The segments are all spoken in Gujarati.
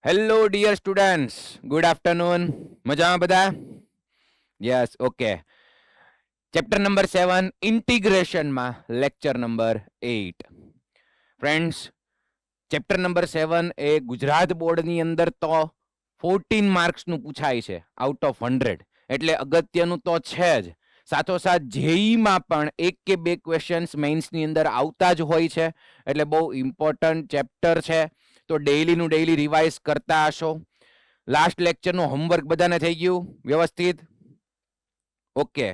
Hello dear students, good afternoon. મજામાં બધા? Yes, okay. ચેપ્ટર નંબર 7 ઇન્ટિગ્રેશનમાં lecture number 8. Friends, chapter number 7 એ ગુજરાત બોર્ડની અંદર તો 14 માર્ક્સનું પૂછાય છે આઉટ ઓફ 100, એટલે અગત્યનું તો છે જ. સાથોસાથ જેઈમાં પણ એક કે બે ક્વેશ્ચન્સ મેઇન્સની અંદર આવતા જ હોય છે, એટલે બહુ ઇમ્પોર્ટન્ટ ચેપ્ટર છે. તો ડેઈલીનું ડેઈલી રિવાઇઝ કરતા હશો. લાસ્ટ લેક્ચરનું હોમવર્ક બધાને થઈ ગયું વ્યવસ્થિત? ઓકે.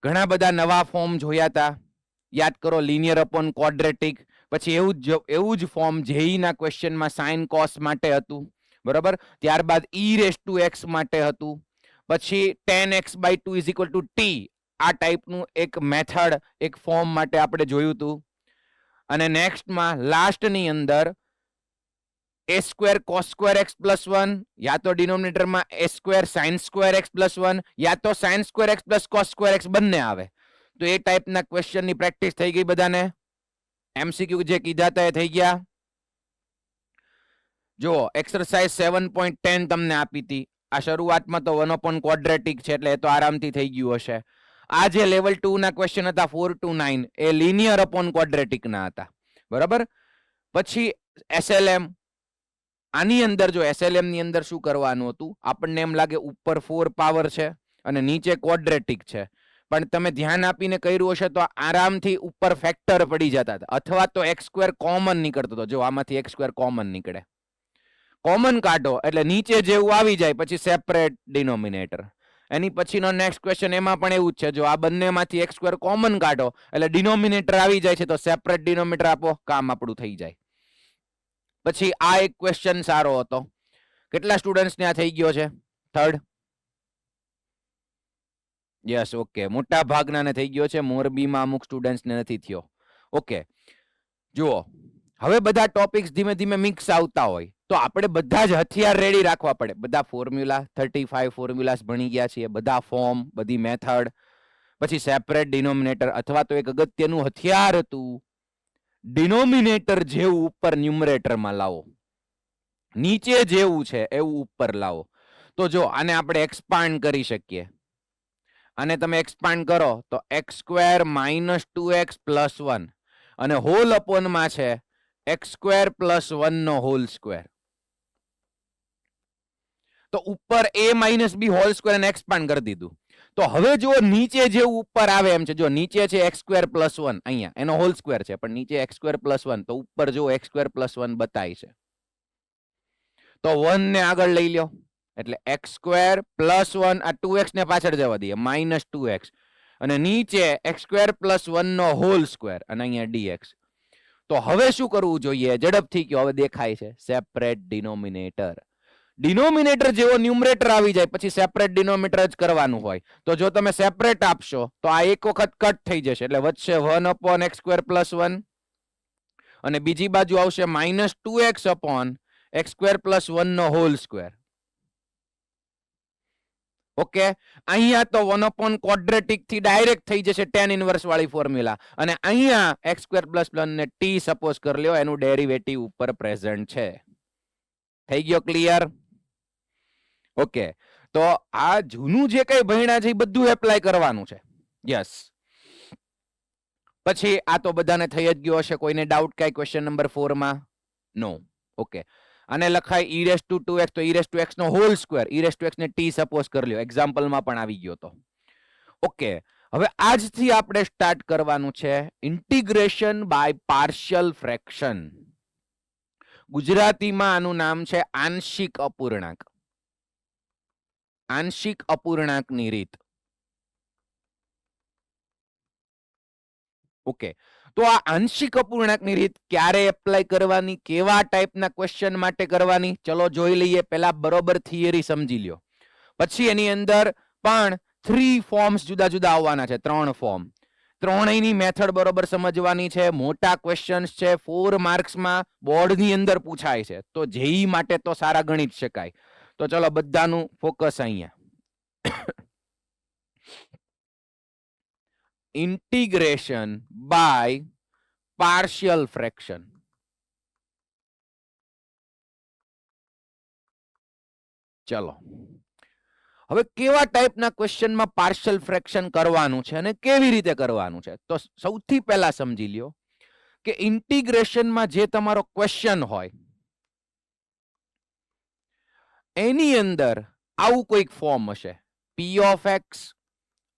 ઘણા બધા નવા ફોર્મ જોયા હતા. યાદ કરો, લિનિયર અપોન ક્વોડ્રેટિક, પછી એવું જ ફોર્મ જેઈના ક્વેશ્ચનમાં સાઇન કોસ માટે હતું, બરાબર. ત્યારબાદ ઈ રેસ ટુ એક્સ માટે હતું. પછી 10x/2 is equal two T, આ ટાઈપનું એક મેથડ, એક ફોર્મ માટે આપણે જોયું હતું. અને નેક્સ્ટમાં લાસ્ટની અંદર a square cos square x plus 1, યા તો ડિનોમિનેટરમાં a square sin square x plus 1, યા તો sin square x plus cos square x બંને આવે. તો એ ટાઈપના ક્વેશ્ચનની પ્રેક્ટિસ થઈ ગઈ બધાને? એમસીક્યુ જે કીધા હતા એ થઈ ગયા? જુઓ, એક્સરસાઇઝ 7.10 તમને આપી હતી. આ શરૂઆતમાં તો 1 upon ક્વોડ્રેટિક છે, એટલે એ તો આરામથી થઈ ગયું હશે. આ જે લેવલ 2 ના ક્વેશ્ચન હતા 4 to 9, A linear upon quadratic ના હતા, બરાબર. પછી એસએલએમ, આની અંદર જો એસએલએમ ની અંદર શું કરવાનું હતું, આપણને એમ લાગે ઉપર 4 પાવર છે અને નીચે ક્વોડ્રેટિક છે, પણ તમે ધ્યાન આપીને કર્યું હશે તો આરામથી ઉપર ફેક્ટર પડી જતા હતા, અથવા તો x સ્ક્વેર કોમન નીકળતો હતો. જો આમાંથી x સ્ક્વેર કોમન નીકળે, કોમન કાઢો એટલે નીચે જેવું આવી જાય, પછી સેપરેટ ડિનોમિનેટર. એની પછીનો નેક્સ્ટ ક્વેશ્ચન એમાં પણ એવું જ છે. જો આ બંનેમાંથી x સ્ક્વેર કોમન કાઢો એટલે ડિનોમિનેટર આવી જાય છે, તો સેપરેટ ડિનોમિનેટર આપો, કામ આપણું થઈ જાય. પછી આ એક ક્વેશ્ચન સારો હતો. કેટલા સ્ટુડન્ટ્સને આ થઈ ગયો છે? થર્ડ? Yes, okay. મોટા ભાગનાને થઈ ગયો છે, મોરબીમાં અમુક સ્ટુડન્ટ્સને નથી થયો. ઓકે, જુઓ, હવે બધા ટોપિક્સ ધીમે ધીમે મિક્સ આવતા હોય તો આપણે બધા જ હથિયાર રેડી રાખવા પડે. બધા ફોર્મ્યુલા, 35 ફોર્મ્યુલાસ ભણી ગયા છીએ, બધા ફોર્મ, બધી મેથડ, પછી સેપરેટ ડિનોમિનેટર, અથવા તો એક અગત્યનું હથિયાર હતું, ડિનોમિનેટર જેવું ઉપર ન્યુમરેટરમાં લાવો, નીચે જેવું છે એવું ઉપર લાવો. તો જો આને આપણે એક્સપાન્ડ કરી શકીએ. અને તમે એક્સપાન્ડ કરો તો x square minus 2x plus 1 અને હોલ અપોનમાં છે x સ્ક્વેર પ્લસ 1 નો હોલ સ્ક્વેર. તો ઉપર a minus B whole square ને એક્સપાન્ડ કરી દીધું. તો હવે જો નીચે જેવું ઉપર આવે એમ છે, જો નીચે છે x સ્ક્વેર પ્લસ 1, અહીંયા એનો હોલ સ્ક્વેર છે, પણ નીચે x સ્ક્વેર પ્લસ 1, તો ઉપર જો x સ્ક્વેર પ્લસ 1 બતાય છે, તો 1 ને આગળ લઈ લ્યો એટલે x સ્ક્વેર પ્લસ 1, આ 2x ને પાછળ જવા દઈએ, માઇનસ 2x, અને નીચે x સ્ક્વેર પ્લસ 1 નો હોલ સ્ક્વેર, અને અહીંયા dx. તો હવે શું કરવું જોઈએ? ઝડપથી કયો, હવે દેખાય છે સેપરેટ ડિનોમિનેટર. ડિનોમિનેટર જેવો ન્યુમરેટર આવી જાય પછી સેપરેટ ડિનોમિનેટર જ કરવાનું હોય. તો જો તમે સેપરેટ આપશો તો આ એક વખત કટ થઈ જશે, એટલે વચ્ચે 1 અપોન x સ્ક્વેર પ્લસ 1, અને બીજી બાજુ આવશે minus 2x upon x square plus 1 નો હોલ સ્ક્વેર. ઓકે, અહીંયા તો 1 અપોન ક્વોડ્રેટિક થી ડાયરેક્ટ થઈ જશે tan ઇનવર્સ વાળી ફોર્મ્યુલા, અને અહીંયા x સ્ક્વેર પ્લસ 1 ને t સપોઝ કરી લ્યો, એનું ડેરિવેટિવ ઉપર પ્રેઝન્ટ છે. થઈ ગયો ક્લિયર? ઓકે, તો આ જૂનું જે કઈ ભણ્યા છે એ બધું એપ્લાય કરવાનું છે. યસ. પછી આ તો બધાને થઈ જ ગયો હશે. કોઈને ડાઉટ કઈ ક્વેશ્ચન નંબર 4 માં? નો. ઓકે, આને લખાય e રેસ ટુ 2x, તો e રેસ ટુ x નો whole square, e raise to x ને t સપોઝ કરી લ્યો, એક્ઝામ્પલમાં પણ આવી ગયો તો. ઓકે, હવે આજથી આપણે સ્ટાર્ટ કરવાનું છે ઇન્ટિગ્રેશન બાય પાર્શિયલ ફ્રેક્શન. ગુજરાતીમાં આનું નામ છે આંશિક અપૂર્ણાંક. આંશિક અપૂર્ણાંકની રીત. ઓકે, તો આ આંશિક અપૂર્ણાંકની રીત ક્યારે એપ્લાય કરવાની, કેવા ટાઈપના ક્વેશ્ચન માટે કરવાની, ચલો જોઈ લઈએ. પહેલા બરોબર થિયરી સમજી લ્યો, પછી એની અંદર પણ 3 ફોર્મ્સ જુદા જુદા આવવાના છે, 3 ફોર્મ. ત્રણેયની મેથડ બરોબર સમજવાની છે. મોટા ક્વેશ્ચન્સ છે, 4 માર્ક્સમાં બોર્ડની અંદર પૂછાય છે, તો જેઈ માટે તો સારા ગણિત શકાય. તો ચલો બધાનું ફોકસ અહીંયા. Integration by partial fraction. ચલો હવે કેવા ટાઈપના ક્વેશ્ચનમાં પાર્શિયલ ફ્રેક્શન કરવાનું છે અને કેવી રીતે કરવાનું છે તો સૌથી પહેલા સમજી લ્યો કે ઇન્ટિગ્રેશનમાં જે તમારો ક્વેશ્ચન હોય એની અંદર આવું કોઈક ફોર્મ હશે p of x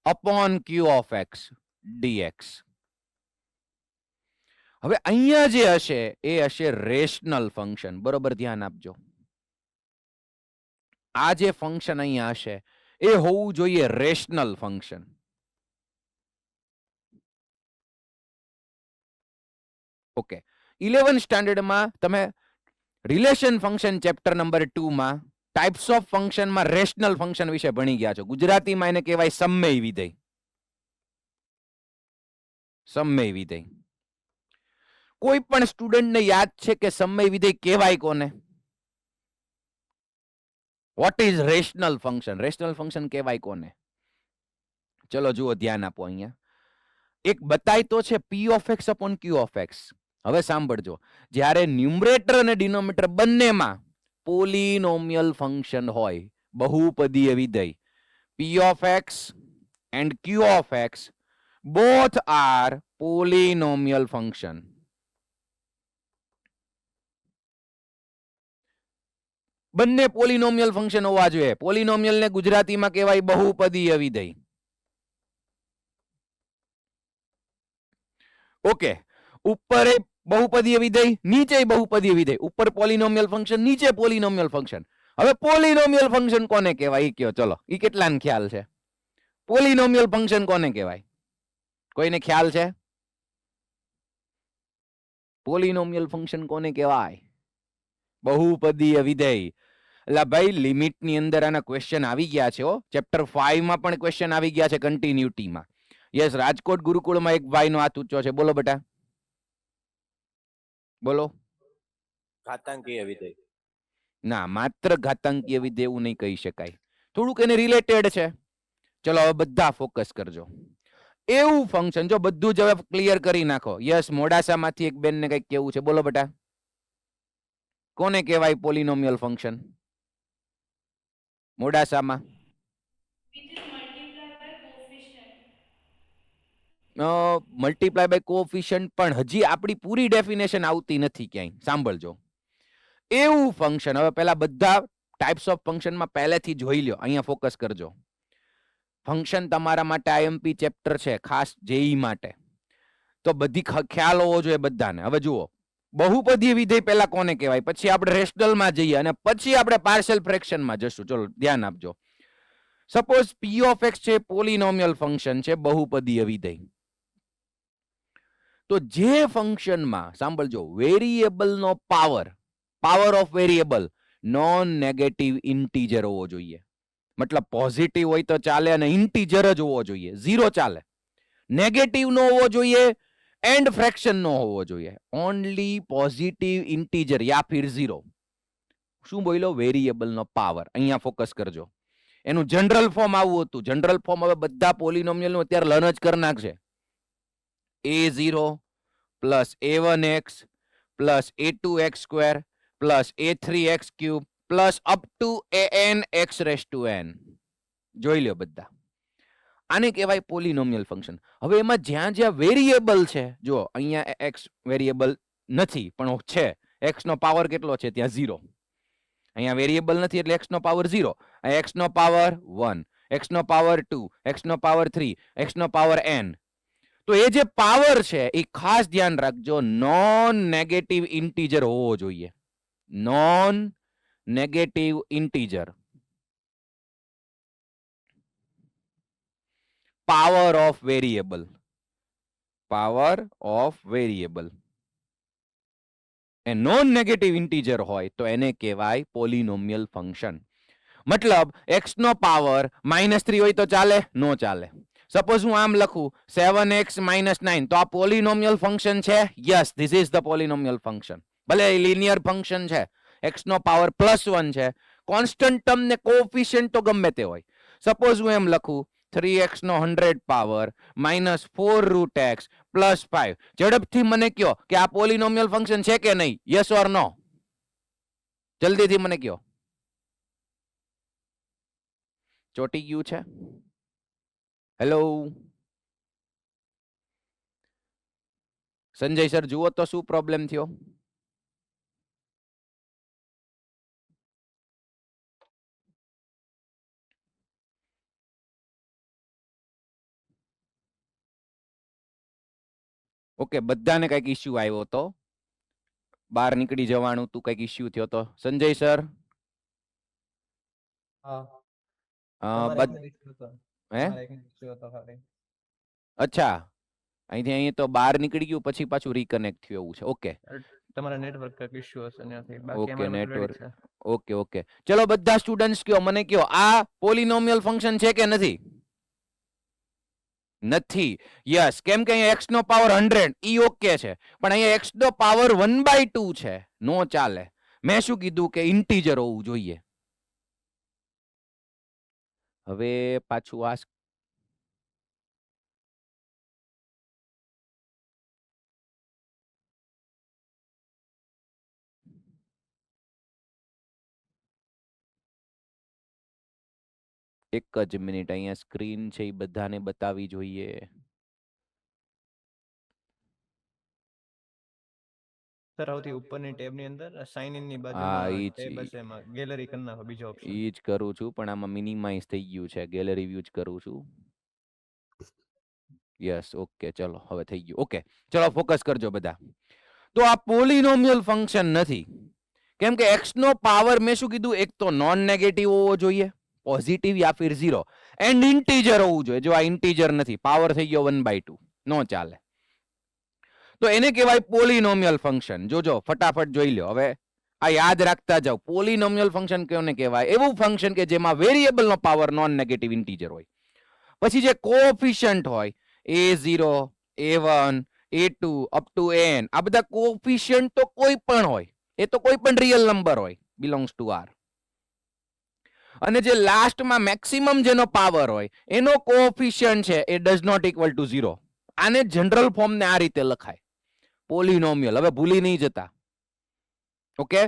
upon q of x dx. હવે અહીંયા જે હશે એ હશે રેશનલ ફંક્શન. બરોબર ધ્યાન આપજો. આ જે ફંક્શન અહીંયા હશે એ હોવું જોઈએ રેશનલ ફંક્શન. ઓકે 11 સ્ટાન્ડર્ડમાં તમે રિલેશન ફંક્શન ચેપ્ટર નંબર 2 માં ટાઈપ્સ ઓફ ફંક્શનમાં રેશનલ ફંક્શન વિશે ભણી ગયા છો. ગુજરાતીમાં એને કહેવાય સમમેય વિધેય. સમમેય વિધેય. કોઈ પણ સ્ટુડન્ટને યાદ છે કે સમમેય વિધેય કહેવાય કોને? What is rational function? Rational function કહેવાય કોને? ચલો જુઓ, ધ્યાન આપો. અહીંયા એક બતાય તો છે p of x upon q of x. હવે સાંભળજો, જ્યારે ન્યુમરેટર અને ડિનોમિનેટર બંનેમાં પોલિનોમિયલ ફંક્શન હોય, બહુપદીય વિધેય p of x and q of x both are polynomial function. બંને પોલિનોમિયલ ફંક્શન હોવા જોઈએ. પોલિનોમિયલ ને ગુજરાતીમાં કહેવાય બહુપદીય વિધેય. ઓકે, ઉપર બહુપદીય વિધેય, નીચે બહુપદીય વિધેય. ઉપર પોલિનોમિયલ ફંક્શન, નીચે પોલિનોમિયલ ફંક્શન. હવે પોલિનોમિયલ ફંક્શન કોને કહેવાય ઈ કયો? ચલો, ઈ કેટલાને ખ્યાલ છે? પોલિનોમિયલ ફંક્શન કોને કહેવાય? કોઈને ખ્યાલ છે? પોલિનોમિયલ ફંક્શન કોને કહેવાય? બહુપદીય વિધેય. એટલે ભાઈ લિમિટ ની અંદર આના ક્વેશ્ચન આવી ગયા છે. ચેપ્ટર 5 માં પણ ક્વેશ્ચન આવી ગયા છે કન્ટિન્યુટીમાં. યસ, રાજકોટ ગુરુકુળમાં એક ભાઈનો હાથ ઊંચો છે. બોલો બેટા, બોલો. ઘાતાંકીય વિધેય. ના, માત્ર ઘાતાંકીય વિધેય એવું નહીં કહી શકાય. થોડુંક એને રિલેટેડ છે. ચલો હવે બધા ફોકસ કરજો. એવું ફંક્શન, જો બધું જ હવે ક્લિયર કરી નાખો. યસ, મોડાસામાંથી એક બેનને કંઈક કેવું છે. બોલો બેટા, કોને કહેવાય પોલિનોમિયલ ફંક્શન મોડાસામાં? મલ્ટીપ્લાય બાય કોએફિશિયન્ટ, પણ હજી આપણી પૂરી ડેફિનેશન આવતી નથી ક્યાંય. સાંભળજો, એવું ફંક્શન. હવે પહેલા બધા ટાઈપ્સ ઓફ ફંક્શનમાં પહેલેથી જોઈ લ્યો. અહીંયા ફોકસ કરજો. ફંક્શન તમારા માટે આઈએમપી ચેપ્ટર છે, ખાસ જેઈ માટે, તો બધી ખ્યાલ હોવો જોઈએ બધાને. હવે જુઓ, બહુપદીય વિધેય પહેલા કોને કહેવાય, પછી આપણે રેશનલમાં જઈએ અને પછી આપણે પાર્શિયલ ફ્રેક્શનમાં જશું. ચલો ધ્યાન આપજો. સપોઝ p ઓફ x છે, પોલિનોમિયલ ફંક્શન છે, બહુપદીય વિધેય. તો જે ફંક્શનમાં સાંભળજો, વેરિયેબલનો power of variable non negative integer હોવો જોઈએ. મતલબ પોઝિટિવ હોય તો ચાલે અને ઇન્ટીજર જ હોવો જોઈએ. 0 ચાલે. નેગેટિવ નો હોવો જોઈએ એન્ડ ફ્રેક્શન નો હોવો જોઈએ. ઓનલી પોઝિટિવ ઇન્ટીજર યા ફિર 0. શું બોલ્યો? વેરિયેબલ નો પાવર. અહીંયા ફોકસ કરજો. એનું જનરલ ફોર્મ આવું હતું. જનરલ ફોર્મ હવે બધા પોલિનોમિયલ નું અત્યારે લર્ન જ કરી નાખશે. a0 plus a1x plus a2x square plus a3x cube plus up to an x raise to n. જોઈ લો બધા. આને કહેવાય પોલિનોમિયલ ફંક્શન. હવે એમાં જ્યાં જ્યાં વેરિયેબલ છે, જો અહીંયા x વેરિયેબલ નથી પણ છે, x નો પાવર કેટલો છે? ત્યાં 0. અહીંયા વેરિયેબલ નથી એટલે x નો પાવર 0. x નો પાવર 1, x નો પાવર 2, x નો પાવર 3, x નો પાવર n. તો એ જે પાવર છે એ ખાસ ધ્યાન રાખજો, નોન નેગેટિવ ઇન્ટીજર હોવો જોઈએ. Non negative integer. Power of variable. Power of variable A non negative integer હોય તો એને કહેવાય પોલિનોમિયલ ફંક્શન. મતલબ x નો પાવર -3 હોય તો ચાલે? નો ચાલે. સપોઝ હું આમ લખું 7x - 9, તો આ પોલિનોમિયલ ફંક્શન છે? Yes, this is the પોલિનોમિયલ function. ભલે લિનિયર ફંક્શન છે, x નો પાવર +1 છે, કોન્સ્ટન્ટ ટર્મ ને કોએફિશિયન્ટ તો ગમે તે હોય. સપોઝ હું એમ લખું 3x નો 100 પાવર -4√x + 5. ઝડપથી મને કયો કે આ પોલિનોમિયલ ફંક્શન છે કે નહીં? યસ ઓર નો? જલ્દીથી મને કયો. ચોટી ગયું છે? હેલો સંજય સર, જુઓ તો શું પ્રોબ્લેમ થયો? ઓકે, બધાને કઈક ઇશ્યુ આવ્યો તો, બહાર નીકળી જવાનું તું, કઈક ઇશ્યુ થયો તો. સંજય સર હા બદ તમારે issue હતો. હે તમારે એક issue હતો ખાલી. અચ્છા, અહીંથી અહીં તો બહાર નીકળી ગયું, પછી પાછું રીકનેક્ટ થયું એવું છે. ઓકે તમારા નેટવર્ક કંઈક issue હશે ત્યાંથી. બાકી ઓકે, અમારે બધું ready નેટવર્ક. છે. ઓકે ઓકે, ચલો બધા સ્ટુડન્ટ્સ કયો, મને કયો, આ પોલિનોમિયલ ફંક્શન છે કે નથી? નથી. યસ, કેમ કે અહીંયા x નો પાવર 100 ઈ ઓકે છે, પણ અહીંયા x નો પાવર 1/2 છે, નો ચાલે. મેં શું કીધું કે ઇન્ટીજર હોવું જોઈએ. હવે પાછું આ એક જ મિનિટ, અહીંયા સ્ક્રીન છે એ બધાને બતાવી જોઈએ. સર સૌથી ઉપરની ટેબ ની અંદર સાઇન ઇન ની હા, બાજુમાં ઈ ટેબ જ હશે, એમાં ગેલેરી કરી નાખો, બીજો ઓપ્શન. ઈ જ કરું છું, પણ આમાં મિનિમાઇઝ થઈ ગયું છે, ગેલેરી વ્યૂ જ કરું છું. યસ, ઓકે, ચલો હવે થઈ ગયું. ઓકે, ચલો ફોકસ કરજો બધા. તો આ પોલિનોમિયલ ફંક્શન નથી, કેમ કે x નો પાવર મેં શું કીધું, એક તો નોન નેગેટિવ હોવો જોઈએ, positive yeah Phir 0, and integer હોવું જોઈએ. જો આ ઇન્ટીજર નથી, પાવર થઈ ગયો 1/2, નો ચાલે. તો એને કહેવાય પોલિનોમિયલ ફંક્શન. જોજો ફટાફટ જોઈ લો. હવે આ યાદ રાખતા જાઓ, પોલિનોમિયલ ફંક્શન કોને કહેવાય? એવું ફંક્શન કે જેમાં વેરિયેબલ નો પાવર નોન નેગેટિવ ઇન્ટીજર હોય, પછી જે કોએફિશિયન્ટ હોય a0 a1 a2 up to n, આ બધા કોએફિશિયન્ટ તો કોઈ પણ હોય, એ તો કોઈ પણ રિયલ નંબર હોય, બિલોંગ્સ ટુ r. અને જે લાસ્ટમાં મેક્સિમમ જેનો પાવર હોય એનો કોએફિશિયન્ટ છે A does not equal to 0. આને જનરલ ફોર્મ ને આ રીતે લખાય, પોલિનોમિયલ. હવે ભૂલી નહીં જતા. ઓકે,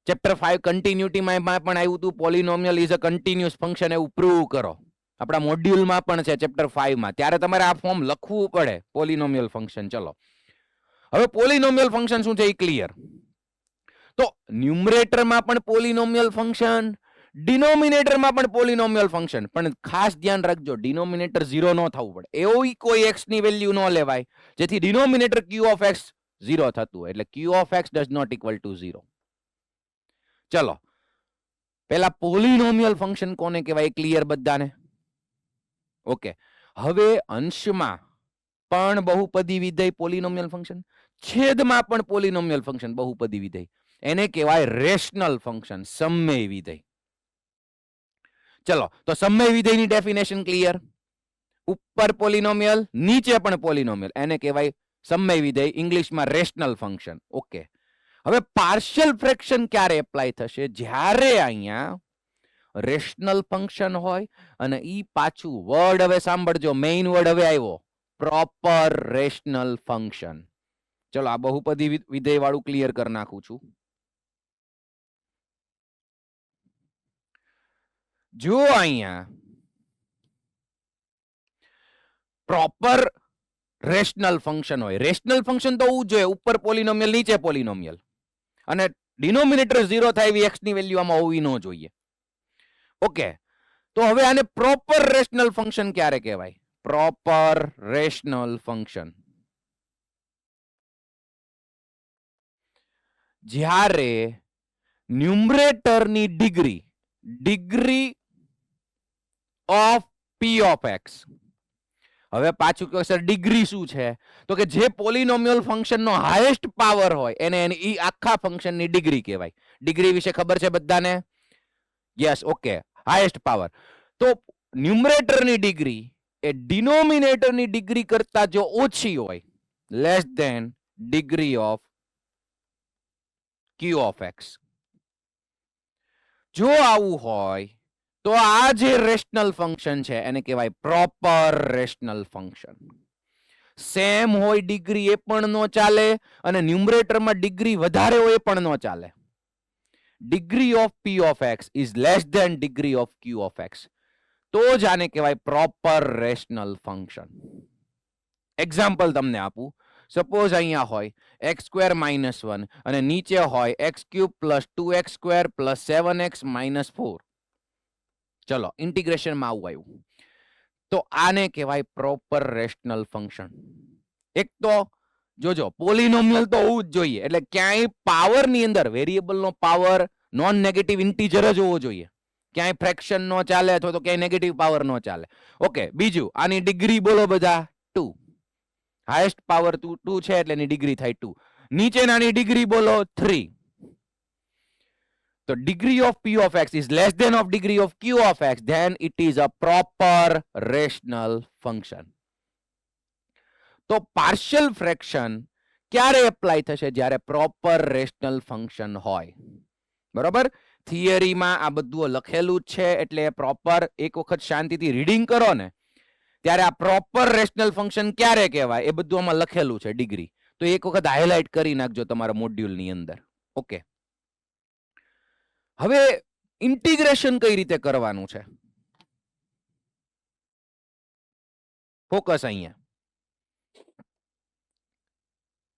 ચેપ્ટર 5 કન્ટિન્યુટીમાં પણ આવ્યું હતું, પોલિનોમિયલ ઇઝ અ કન્ટિન્યુઅસ ફંક્શન, એવું પ્રૂવ કરો. આપણા મોડ્યુલમાં પણ છે ચેપ્ટર 5 માં, ત્યારે તમારે આ ફોર્મ લખવું પડે, પોલિનોમિયલ ફંક્શન. ચલો હવે પોલિનોમિયલ ફંક્શન શું છે એ ક્લિયર. તો ન્યુમરેટરમાં પણ પોલિનોમિયલ ફંક્શન, ડિનોમિનેટરમાં પણ પોલિનોમિયલ ફંક્શન, પણ ખાસ ધ્યાન રાખજો, ડિનોમિનેટર 0 ન થવું પડે. એવી કોઈ x ની વેલ્યુ ન લેવાય જેથી ડિનોમિનેટર q ઓફ x 0 થતું હોય, એટલે q of x does not equal to 0. ચલો પહેલા પોલિનોમિયલ ફંક્શન કોને કહેવાય ક્લિયર બધાને? ઓકે, હવે અંશમાં પણ બહુપદી વિધેય પોલિનોમિયલ ફંક્શન, છેદમાં પણ પોલિનોમિયલ ફંક્શન બહુપદી વિધેય, એને કહેવાય રેશનલ ફંક્શન, સમમેય વિધેય. ચલો તો સમમેય વિધેયની ડેફિનેશન ક્લિયર. ઉપર પોલિનોમિયલ, નીચે પણ પોલિનોમિયલ, એને કહેવાય સમમેય વિધેય, ઇંગ્લિશમાં રેશનલ ફંક્શન. ઓકે, હવે પાર્શિયલ ફ્રેક્શન ક્યારે એપ્લાય થશે? જ્યારે અહીંયા રેશનલ ફંક્શન હોય અને ઈ પાછું વર્ડ, હવે સાંભળજો, મેઇન વર્ડ હવે આવ્યો, પ્રોપર રેશનલ ફંક્શન. ચલો આ બહુપદી વિધેય વાળું ક્લિયર કરી નાખું છું. જો અહીંયા પ્રોપર રેશનલ ફંક્શન હોય, રેશનલ ફંક્શન તો હોવું જોઈએ, ઉપર પોલિનોમિયલ નીચે પોલિનોમિયલ, અને ડિનોમિનેટર 0 થાય એવી x ની વેલ્યુ આમાં હોવી ન જોઈએ. ઓકે, તો હવે આને પ્રોપર રેશનલ ફંક્શન ક્યારે કહેવાય? પ્રોપર રેશનલ ફંક્શન જ્યારે ન્યુમરેટરની degree, degree of p of x. હવે પાછું કહો સર ડિગ્રી શું છે? તો કે જે પોલિનોમિયલ ફંક્શનનો હાઈએસ્ટ પાવર હોય એને ઈ આખા ફંક્શનની ડિગ્રી કહેવાય. ડિગ્રી વિશે ખબર છે બધાને? Yes, okay, highest power. તો ન્યુમરેટરની ડિગ્રી એ ડિનોમિનેટરની ડિગ્રી કરતા જો ઓછી હોય, less than degree of q of x. જો આવું હોય તો આ જે રેશનલ ફંક્શન છે એને કહેવાય પ્રોપર રેશનલ ફંક્શન. સેમ હોય ડિગ્રી એ પણ નો ચાલે, અને ન્યુમરેટરમાં ડિગ્રી વધારે હોય એ પણ નો ચાલે. Degree of p of x is less than degree of q of x. તો જ આને કહેવાય પ્રોપર રેશનલ ફંક્શન. એક્ઝામ્પલ તમને આપું. સપોઝ અહીંયા હોય x² - 1 અને નીચે હોય x³ + 2x² + 7x - 4. ચલો ઇન્ટિગ્રેશનમાં આવું આવ્યું તો આને કહેવાય પ્રોપર રેશનલ ફંક્શન. એક તો જોજો પોલિનોમિયલ તો હોવું જ જોઈએ, એટલે ક્યાંય પાવર ની અંદર વેરિયેબલ નો પાવર નોન નેગેટિવ ઇન્ટીજર જ હોવો જોઈએ. ક્યાંય ફ્રેક્શન નો ચાલે અથવા તો ક્યાંય નેગેટિવ પાવર નો ચાલે. ઓકે, બીજું આની ડિગ્રી બોલો બધા 2. હાઈએસ્ટ પાવર 2 છે એટલે એની ડિગ્રી થાય 2. નીચેનાની ડિગ્રી બોલો 3. તો degree of p of x is less than of degree of q of x, then it is a proper rational function. તો પાર્શિયલ ફ્રેક્શન ક્યારે એપ્લાય થશે? જ્યારે પ્રોપર રેશનલ ફંક્શન હોય. બરોબર? થિયરીમાં આ બધું લખેલું જ છે, એટલે પ્રોપર એક વખત શાંતિથી રીડિંગ કરો ને ત્યારે આ પ્રોપર રેશનલ ફંક્શન ક્યારે કહેવાય એ બધું આમાં લખેલું છે ડિગ્રી. તો એક વખત હાઇલાઇટ કરી નાખજો તમારા મોડ્યુલની અંદર. ઓકે, હવે ઇન્ટિગ્રેશન કઈ રીતે કરવાનું છે? ફોકસ અહીંયા.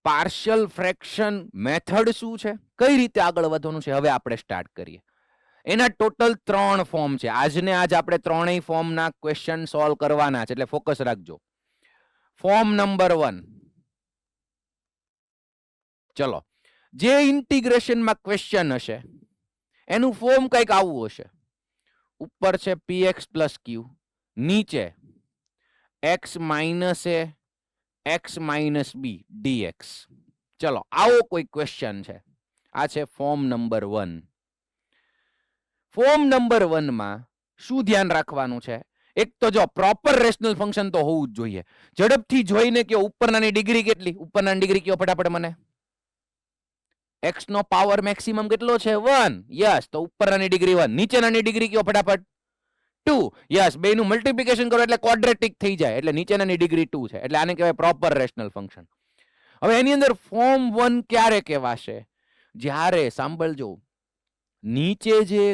પાર્શિયલ ફ્રેક્શન મેથડ શું છે, કઈ રીતે આગળ વધવાનું છે, હવે આપણે સ્ટાર્ટ કરીએ. એના ટોટલ 3 ફોર્મ છે. આજને આજ આપણે ત્રણેય ફોર્મના ક્વેશ્ચન સોલ્વ કરવાના છે, એટલે ફોકસ રાખજો. Form number 1. ચલો, જે ઇન્ટિગ્રેશનમાં ક્વેશ્ચન હશે એનું ફોર્મ કંઈક આવું હશે. ઉપર છે px + q, નીચે x - a x - b dx. ચલો, આવો કોઈ ક્વેશ્ચન છે. આ છે ફોર્મ નંબર 1. ફોર્મ નંબર 1 માં શું ધ્યાન રાખવાનું છે? એક તો જો પ્રોપર રેશનલ ફંક્શન તો હોવું જ જોઈએ. ઝડપથી જોઈને કયો ઉપરનાની ડિગ્રી કેટલી? ઉપરનાની ડિગ્રી કયો ફટાફટ મને. x નો પાવર મેક્સિમમ કેટલો છે? 1. યસ, તો ઉપરનાની ડિગ્રી 1. નીચેનાની ડિગ્રી કયો ફટાફટ? 2. યસ, બેનું મલ્ટીપ્લિકેશન કરો એટલે ક્વોડ્રેટિક થઈ જાય, એટલે નીચેનાની ડિગ્રી 2 છે, એટલે આને કહેવાય પ્રોપર રેશનલ ફંક્શન. હવે એની અંદર ફોર્મ 1 ક્યારે કહેવાશે? જ્યારે સાંભળજો, નીચે જે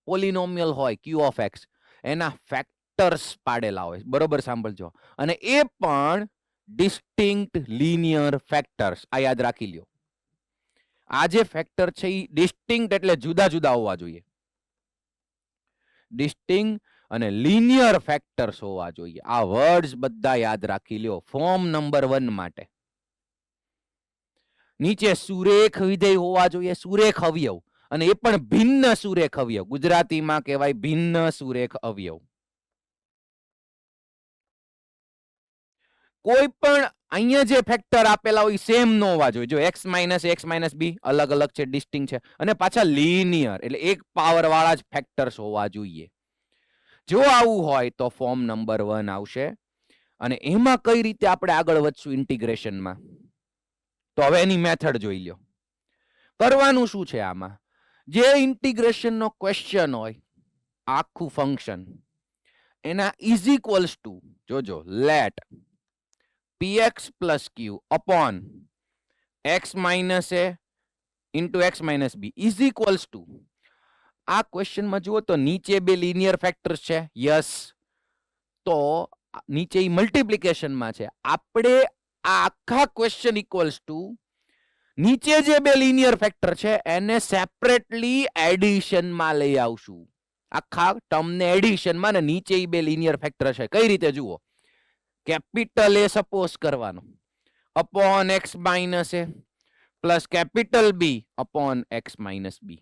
પોલિનોમિયલ હોય q of x એના ફેક્ટર્સ પાડેલા હોય. બરોબર સાંભળજો, અને એ પણ ડિસ્ટિંક્ટ લિનિયર ફેક્ટર્સ. આ યાદ રાખી લ્યો. આ જે ફેક્ટર છે એ ડિસ્ટિંક્ટ એટલે જુદા જુદા હોવા જોઈએ. ડિસ્ટિંક્ટ અને લિનિયર ફેક્ટર્સ હોવા જોઈએ. આ વર્ડ્સ બધા યાદ રાખી લ્યો ફોર્મ નંબર 1 માટે. નીચે સુરેખ વિધેય હોવા જોઈએ, સુરેખ અવયવ, અને એ પણ ભિન્ન સુરેખ અવયવ. ગુજરાતીમાં કહેવાય ભિન્ન સુરેખ અવયવ. કોઈ પણ અહીંયા જે ફેક્ટર આપેલા હોય સેમ ન હોવા જોઈએ. જો x - a x - b અલગ અલગ છે, ડિસ્ટિંક્ટ છે, અને પાછા લિનિયર એટલે એક પાવર વાળા જ ફેક્ટર્સ હોવા જોઈએ. જો આવું હોય તો ફોર્મ નંબર 1 આવશે. અને એમાં કઈ રીતે આપણે આગળ વધશું ઇન્ટિગ્રેશનમાં? તો હવે એની મેથડ જોઈ લ્યો. કરવાનું શું છે આમાં? જે ઇન્ટિગ્રેશનનો ક્વેશ્ચન હોય, આખું ફંક્શન એના ઇઝ ઇક્વલ્સ ટુ, જોજો, late px + q upon x - a into x - b is equals to, આ ક્વેશ્ચનમાં જુઓ તો નીચે બે લિનિયર ફેક્ટર્સ છે. યસ, તો નીચે મલ્ટીપ્લિકેશનમાં છે. આપણે આ આખા ક્વેશ્ચન ઇક્વલ્સ ટુ નીચે જે બે લિનિયર ફેક્ટર છે એને સેપરેટલી એડિશનમાં લઈ આવશું. આખા ટર્મને એડિશનમાં, ને નીચે બે લિનિયર ફેક્ટર છે. કઈ રીતે જુઓ? કેપિટલ એ સપોઝ કરવાનો upon x - a plus capital b upon x - b.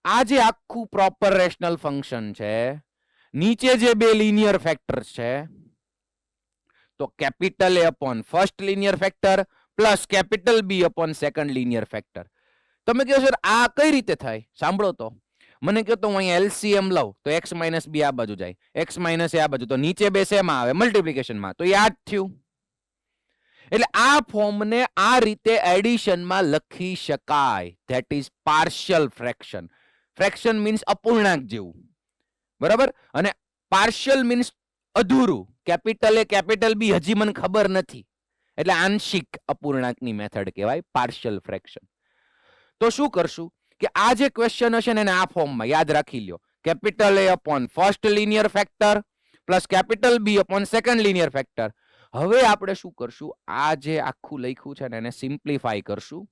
આ જે આખું પ્રોપર રેશનલ ફંક્શન છે, નીચે જે બે લિનિયર ફેક્ટર્સ છે, તો કેપિટલ એ upon first linear factor plus capital b upon second linear factor. તમે કહો સર આ કઈ રીતે થાય? સાંભળો તો. મને કહો તો હું અહીં LCM લઉં તો x - b આ બાજુ જાય, x - a આ બાજુ, તો નીચે બે શેમાં આવે? મલ્ટીપ્લિકેશનમાં. તો યાદ થયું. એટલે આ ફોર્મને આ રીતે એડિશનમાં લખી શકાય. That is partial fraction. Fraction means અપૂર્ણાંક જેવું. બરાબર? અને પાર્શિયલ મીન્સ અધૂરું. કેપિટલ એ કેપિટલ બી હજી મને ખબર નથી, એટલે આંશિક અપૂર્ણાંકની મેથડ કહેવાય પાર્શિયલ ફ્રેક્શન. તો શું કરશું કે આ જે ક્વેશ્ચન હશે ને એને આ ફોર્મમાં યાદ રાખી લ્યો. Capital A upon first linear factor plus capital B upon second linear factor. હવે આપણે શું કરશું, આ જે આખું લખ્યું છે ને એને સિમ્પ્લિફાય કરશું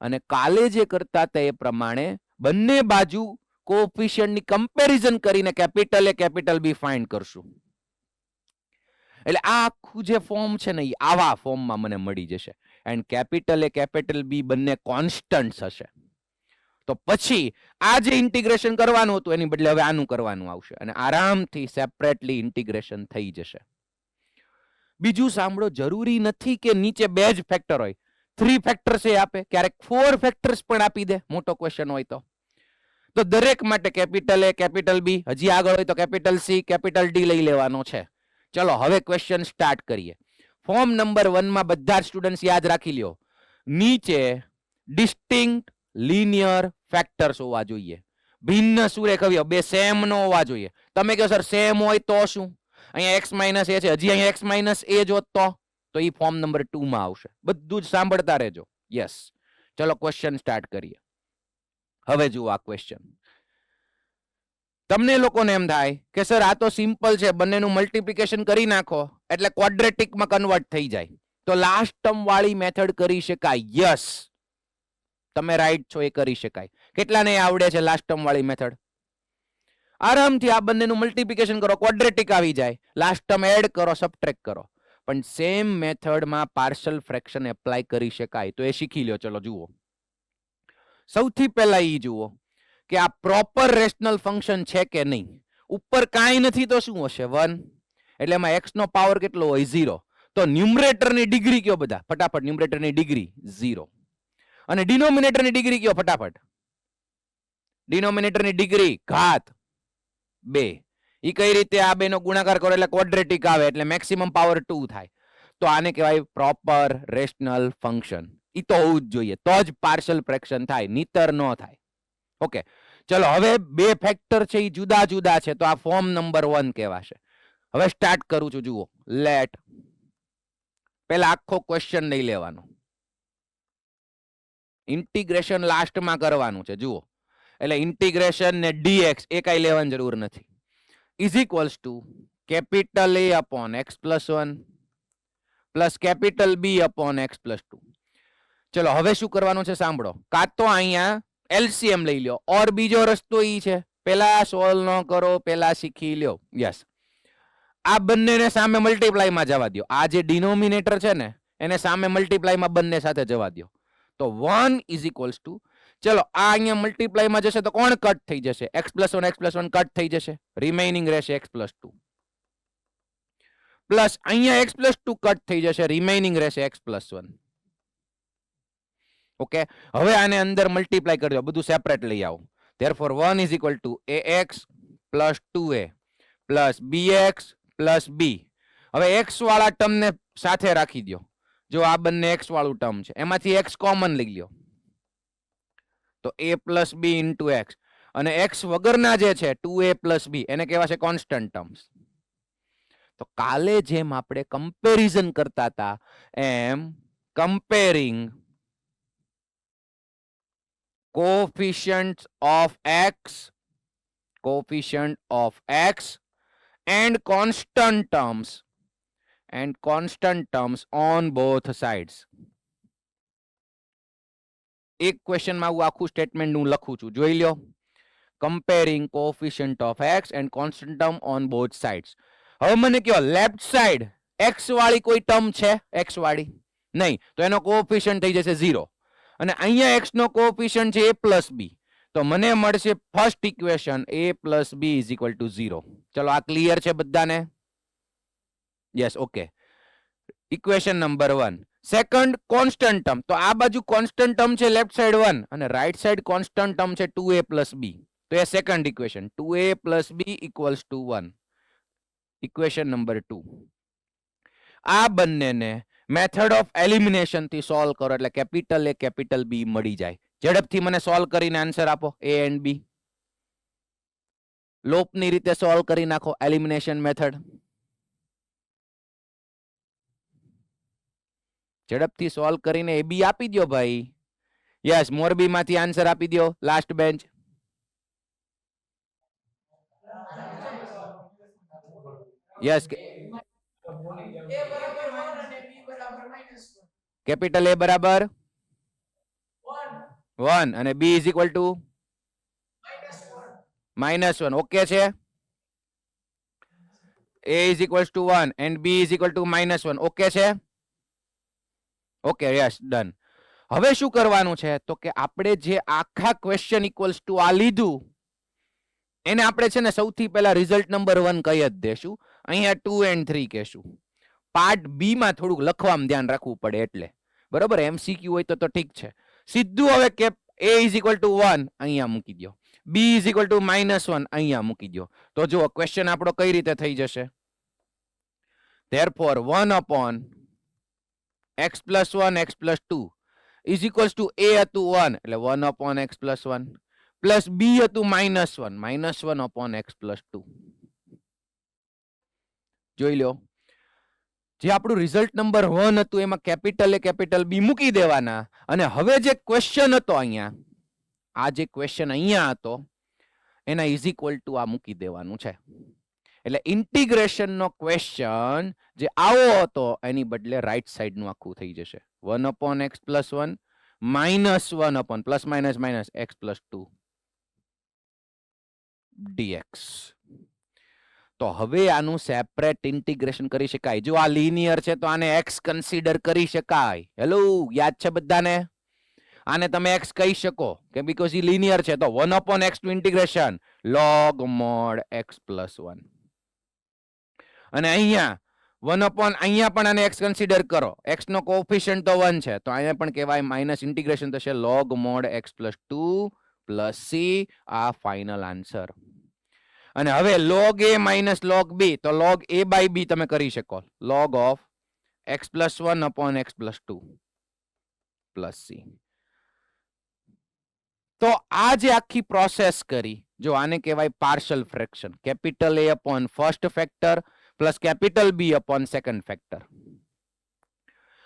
અને કાલે જે કરતા હતા એ પ્રમાણે બંને બાજુ કોએફિશિયન્ટની કમ્પેરિઝન કરીને capital A capital B find કરશું. એટલે આ આખું જે ફોર્મ છે ને એ આવા ફોર્મમાં મને મળી જશે and capital A capital B બંને કોન્સ્ટન્ટ હશે. તો પછી આ જે ઇન્ટિગ્રેશન કરવાનું હતું એની બદલે હવે આનું કરવાનું આવશે અને આરામથી સેપરેટલી ઇન્ટિગ્રેશન થઈ જશે. બીજું સાંભળો, જરૂરી નથી કે નીચે બે જ ફેક્ટર હોય, 3 ફેક્ટર્સ એ આપે, ક્યારેક 4 ફેક્ટર્સ પણ આપી દે મોટો ક્વેશ્ચન હોય તો દરેક માટે કેપિટલ A કેપિટલ B, હજી આગળ હોય તો કેપિટલ C કેપિટલ D લઈ લેવાનો છે. ચલો હવે ક્વેશ્ચન સ્ટાર્ટ કરીએ. ફોર્મ નંબર 1 માં બધા સ્ટુડન્ટ્સ યાદ રાખી લ્યો, નીચે ડિસ્ટિંક્ટ લિનિયર ફેક્ટર્સ હોવા જોઈએ, ભિન્ન સુરેખ અવયવ, બે સેમ નો હોવા જોઈએ. તમે કહો સર સેમ હોય તો શું, અહીંયા x માઇનસ a છે, હજી અહીંયા x માઇનસ a જો તો એ ફોર્મ નંબર 2 માં આવશે. બધું જ સાંભળતા રહેજો. યસ, ચલો ક્વેશ્ચન સ્ટાર્ટ કરીએ. હવે જુઓ આ ક્વેશ્ચન. તમને લોકોને એમ થાય કે સર આ તો સિમ્પલ છે, બંનેનું મલ્ટિપ્લિકેશન કરી નાખો એટલે ક્વોડ્રેટિકમાં કન્વર્ટ થઈ જાય, તો લાસ્ટ ટર્મ વાળી મેથડ કરી શકાય. યસ, તમે રાઈટ છો, એ કરી શકાય. કેટલાને આવડે છે લાસ્ટ ટર્મ વાળી મેથડ? આરામથી આ બંનેનું મલ્ટિપ્લિકેશન કરો, ક્વોડ્રેટિક આવી જાય, લાસ્ટ ટર્મ એડ કરો, સબટ્રેક્ટ કરો. પણ સેમ મેથડમાં પાર્શલ ફ્રેક્શન એપ્લાય કરી શકાય, તો એ શીખી લ્યો. ચલો જુઓ, સૌથી પહેલા ઈ જુઓ કે આ પ્રોપર રેશનલ ફંક્શન છે કે નહીં. ઉપર કાંઈ નથી તો શું હશે? 1. એટલે એમાં x નો પાવર કેટલો હોય? 0. તો ન્યુમરેટરની ડિગ્રી કયો બધા ફટાફટ? ન્યુમરેટરની ડિગ્રી 0 અને ડિનોમિનેટરની ડિગ્રી કયો ફટાફટ? ડિનોમિનેટરની ડિગ્રી ઘાત 2. ઈ કઈ રીતે? આ બેનો ગુણાકાર કરો એટલે ક્વોડ્રેટિક આવે એટલે મેક્સિમમ પાવર 2 થાય. તો આને કહેવાય પ્રોપર રેશનલ ફંક્શન. ઈ તો હોવું જ જોઈએ, તો જ પાર્શલ ફ્રેક્શન થાય, નહીતર ન થાય. ઓકે, ચલો હવે બે ફેક્ટર છે એ જુદા જુદા છે, તો આ ફોર્મ નંબર 1 કહેવાશે. હવે સ્ટાર્ટ કરું છું. જુઓ, લેટ પેલા આખો ક્વેશ્ચન નહીં લેવાનો, ઇન્ટિગ્રેશન લાસ્ટમાં કરવાનું છે. જુઓ, એટલે ઇન્ટિગ્રેશન ને dx એ કઈ લેવાની જરૂર નથી. Is equals to capital A upon x plus 1 plus capital B upon x plus 2. ચલો હવે શું કરવાનું છે સાંભળો. કાં તો અહીંયા LCM લઈ લ્યો, ઓર બીજો રસ્તો ઈ છે, પેલા સોલ્વ ન કરો, પેલા શીખી લ્યો. યસ, આ બંનેને સામે મલ્ટીપ્લાયમાં જવા દો. આ જે ડિનોમિનેટર છે ને એને સામે મલ્ટીપ્લાયમાં બંને સાથે જવા દો. તો 1 ઇઝ ઇક્વલ્સ ટુ, ચલો આ અહીંયા મલ્ટીપ્લાયમાં જશે તો કોણ કટ થઈ જશે? x પ્લસ 1 કટ થઈ જશે, રિમેઇનિંગ રહેશે x પ્લસ 2 પ્લસ અહીંયા x પ્લસ 2 કટ થઈ જશે, રિમેઇનિંગ રહેશે x પ્લસ 1. ઓકે, હવે આને અંદર મલ્ટીપ્લાય કરી દો, બધું સેપરેટ લઈ આવો. Therefore 1 is equal two ax plus 2a plus bx plus b. હવે x વાળા ટર્મને સાથે રાખી દો. જો આ બંને x વાળું ટર્મ છે, એમાંથી x કોમન લઈ લ્યો તો a plus b into x, અને x વગરના જે છે 2a પ્લસ b એને કહેવાશે કોન્સ્ટન્ટ ટર્મ્સ. તો કાલે જેમ આપણે કમ્પેરિઝન કરતા હતા એમ comparing coefficients of x and constant terms on both sides. એક ક્વેશ્ચન માં હું આખું સ્ટેટમેન્ટ હું લખું છું, જોઈ લ્યો. Comparing coefficient of x and constant term on both sides. હવે મને કહો લેફ્ટ સાઈડ x વાળી કોઈ ટર્મ છે? x વાળી નહીં, તો એનો કોએફિશિયન્ટ થઈ જશે 0 અને અહીંયા x નો કોએફિશિયન્ટ છે a પ્લસ b, તો મને મળશે first equation a plus b is equal to 0. ચલો આ ક્લિયર છે બધાને? Yes, okay. Equation number 1. Second constant term, તો આ બાજુ કોન્સ્ટન્ટ ટર્મ છે લેફ્ટ સાઈડ 1 અને રાઈટ સાઈડ કોન્સ્ટન્ટ ટર્મ છે 2a પ્લસ b, તો એ second equation 2a plus b equals to 1. Equation number 2. આ બંનેને મેથડ ઓફ એલિમિનેશન થી સોલ્વ કરો એટલે કેપિટલ A કેપિટલ B મળી જાય. ઝડપથી મને સોલ્વ કરીને આન્સર આપો. a એન્ડ b લોપની રીતે સોલ્વ કરી નાખો, એલિમિનેશન મેથડ. ઝડપથી સોલ્વ કરીને a b આપી દો ભાઈ. યસ, મોરબી માંથી આન્સર આપી દો, last bench. Yes capital A બરાબર 1 અને B is equal to -1. Okay છે. a is equals to 1 and b is equal to -1. Okay છે. Okay yes done. હવે શું કરવાનું છે તો કે આપણે જે આખા ક્વેશ્ચન ઇક્વલ્સ ટુ આ લીધું એને આપણે છે ને સૌથી પહેલા રિઝલ્ટ નંબર 1 કહી જ દેશું. અહીંયા 2 and 3 કહેશું. પાર્ટ બી માં થોડુંક લખવામાં ધ્યાન રાખવું પડે એટલે બરોબર. એમસીક્યુ હોય તો ઠીક છે. સીધું હવે કે a is equal to 1 અહીંયા મૂકી દો, b is equal to -1 અહીંયા મૂકી દો. તો જો ક્વેશ્ચન આપણો કઈ રીતે થઈ જશે. therefore 1 upon x plus 1 x plus 2 is equals to a હતું 1 એટલે 1 upon x plus 1 plus b હતું -1 upon x plus 2. જોઈ લો જે આપણું રિઝલ્ટ નંબર 1 હતું એમાં કેપિટલ એ કેપિટલ બી મૂકી દેવાના અને હવે જે ક્વેશ્ચન હતો અહીંયા આ જે ક્વેશ્ચન અહીંયા હતો એના ઇઝ ઇક્વલ ટુ આ મૂકી દેવાનું છે. એટલે ઇન્ટિગ્રેશન નો ક્વેશ્ચન જે આવો હતો એની બદલે રાઈટ સાઈડ નું આખું થઈ જશે 1 upon x plus 1 -1 upon plus minus minus x plus 2 dx. તો હવે આનું સેપરેટ ઇન્ટિગ્રેશન કરી શકાય. જો આ લિનિયર છે તો આને x કન્સિડર કરી શકાય. હેલો યાદ છે બધાને? આને તમે x કહી શકો કે બીકોઝ ઈ લિનિયર છે તો 1 upon x નું integration log mod x plus 1 અને અહીંયા 1 upon અહીંયા પણ આને x કન્સિડર કરો. x નો કોએફિશિયન્ટ તો 1 છે તો અહીંયા પણ કહેવાય માઈનસ ઇન્ટિગ્રેશન થશે log mod x plus 2 plus c. આ ફાઇનલ આન્સર. અને હવે log a minus log b તો log a by b તમે કરી શકો log of x plus 1 upon x plus 2 plus c. તો આ જે આખી પ્રોસેસ કરી જો આને કહેવાય partial fraction. Capital A upon first factor plus capital B upon second factor.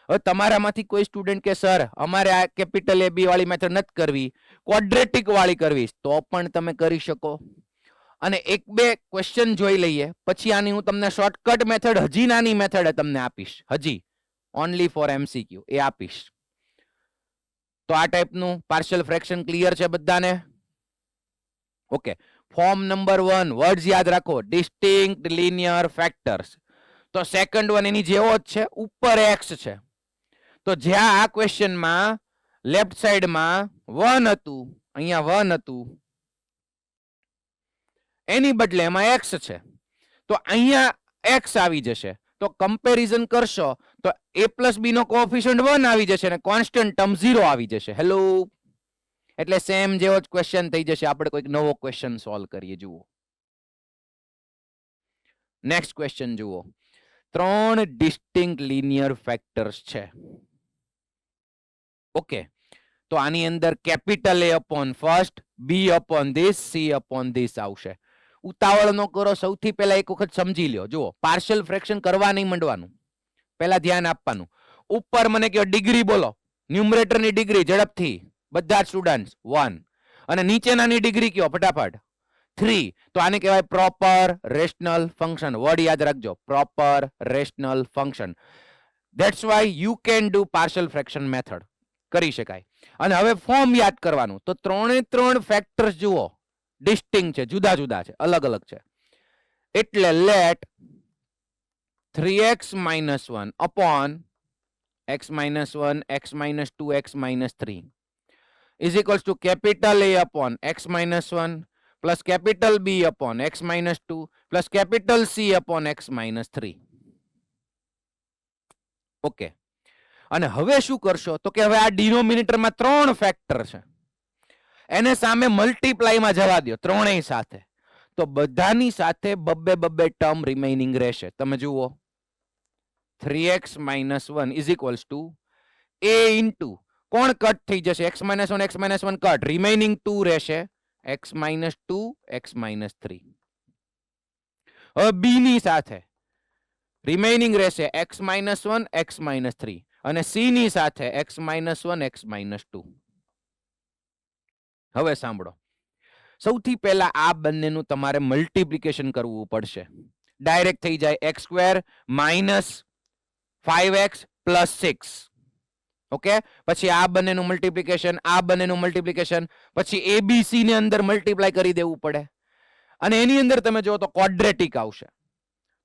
હવે તમારામાંથી કોઈ સ્ટુડન્ટ કે સર અમારે આ કેપિટલ A B વાળી મેથડ નથી કરવી, ક્વોડ્રેટિક વાળી કરવી, તો પણ તમે કરી શકો. અને એક બે ક્વેશ્ચન જોઈ લઈએ પછી આની હું તમને શોર્ટકટ મેથડ હજી નાની મેથડ તમને આપીશ. હજી ઓનલી ફોર MCQ એ આપીશ. તો આ ટાઈપનું પાર્શિયલ ફ્રેક્શન ક્લિયર છે બધાને? ઓકે. ફોર્મ નંબર 1 વર્ડ્સ યાદ રાખો ડિસ્ટિંક્ટ લિનિયર ફેક્ટર્સ. તો સેકન્ડ વન એની જેવો જ છે ઉપર x છે. તો જ્યાં આ ક્વેશ્ચનમાં લેફ્ટ સાઈડમાં 1 હતું અહીંયા 1 હતું એની બદલે એમાં x છે તો અહીંયા x આવી જશે. તો કમ્પેરિઝન કરશો તો a plus b નો કોએફિશિયન્ટ 1 આવી જશે અને કોન્સ્ટન્ટ ટર્મ 0 આવી જશે. હેલો એટલે સેમ જેવો જ ક્વેશ્ચન થઈ જશે. આપણે કોઈક નવો ક્વેશ્ચન સોલ્વ કરીએ. જુઓ નેક્સ્ટ ક્વેશ્ચન જુઓ. 3 ડિસ્ટિંક્ટ લિનિયર ફેક્ટર્સ છે. ઓકે તો આની અંદર capital A upon first B upon this C upon this આવશે. ઉતાવળ ન કરો. સૌથી પહેલા એક વખત સમજી લ્યો. જુઓ પાર્શિયલ ફ્રેક્શન કરવા નહીં માંડવાનું, પહેલા ધ્યાન આપવાનું. ઉપર મને કયો ડિગ્રી બોલો, ન્યુમરેટર ની ડિગ્રી ઝડપથી બધા સ્ટુડન્ટ્સ 1 અને નીચેનાની ડિગ્રી કયો ફટાફટ 3. તો આને કહેવાય પ્રોપર રેશનલ ફંક્શન. વર્ડ યાદ રાખજો proper rational function. That's why you can do partial fraction method કરી શકાય. અને હવે ફોર્મ યાદ કરવાનું. તો 3 ફેક્ટર્સ જુઓ ડિસ્ટિંક્ટ છે, જુદા જુદા છે, અલગ અલગ છે. એટલે late 3x minus 1 upon x minus 1 x minus 2 x minus 3 is equals to capital A upon x minus 1 plus capital B upon x minus 2 plus capital C upon x minus 3. Okay. અને હવે શું કરશો તો કે હવે આ ડિનોમિનેટરમાં 3 ફેક્ટર છે એને સામે મલ્ટીપ્લાયમાં જવા દો ત્રણેય સાથે. તો બધાની સાથે બબ્બે ટર્મ રિમેઇનિંગ રહેશે. તમે જુઓ 3x minus 1 is equals to a into કોણ કટ થઈ જશે x minus 1 કટ રિમેઇનિંગ 2 રહેશે x minus 2 x minus 3. હવે b ની સાથે રિમેઇનિંગ રહેશે x minus 1 x minus 3 અને c ની સાથે x minus 1 x minus 2. હવે સાંભળો સૌથી પહેલા આ બંનેનું તમારે મલ્ટીપ્લિકેશન કરવું પડશે. ડાયરેક્ટ થઈ જાય x² minus 5x plus 6. Okay, પછી આ બંનેનું મલ્ટિપ્લિકેશન, આ બંનેનું મલ્ટિપ્લિકેશન, પછી ABC ને અંદર મલ્ટીપ્લાય કરી દેવું પડે, અને એની અંદર તમે જો તો ક્વોડ્રેટિક આવશે.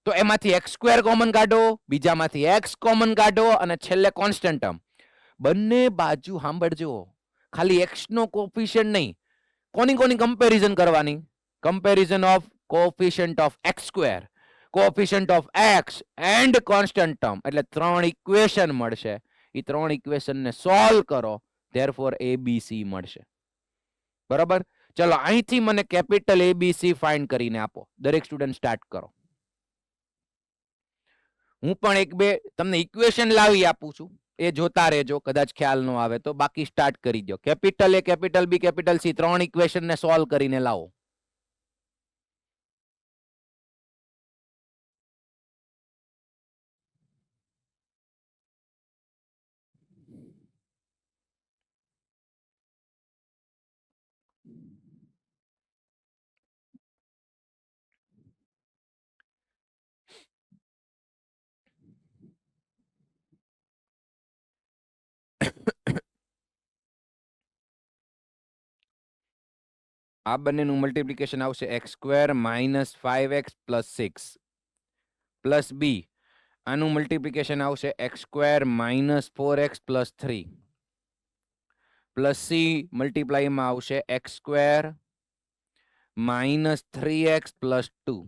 તો એમાંથી x² કોમન કાઢો, બીજામાંથી x કોમન કાઢો, અને છેલ્લે કોન્સ્ટન્ટ ટર્મ. બંને બાજુ સાંભળજો, ખાલી x નો કોફિશિયન્ટ નહીં, કોની કોની કમ્પેરિઝન કરવાની? Comparison of coefficient of x², coefficient of x and constant term, એટલે 3 ઇક્વેશન મળશે. એ 3 ઇક્વેશન ને સોલ્વ કરો, ધેરફોર ABC મળશે. બરાબર? ચલો અહીંથી મને કેપિટલ ABC ફાઇન્ડ કરીને આપો. દરેક સ્ટુડન્ટ સ્ટાર્ટ કરો. હું પણ એક બે તમને ઇક્વેશન લાવી આપું છું, એ જોતા રહેજો, કદાચ ખ્યાલ ન આવે તો. બાકી સ્ટાર્ટ કરી દો. Capital A, capital B, capital C 3 equation ને સોલ્વ કરીને લાવો. આ બંનેનું મલ્ટિપ્લિકેશન આવશે x² minus 5x plus 6 plus b. આનું મલ્ટિપ્લિકેશન આવશે x² minus 4x plus 3 plus c મલ્ટીપ્લાયમાં આવશે x² minus 3x plus 2.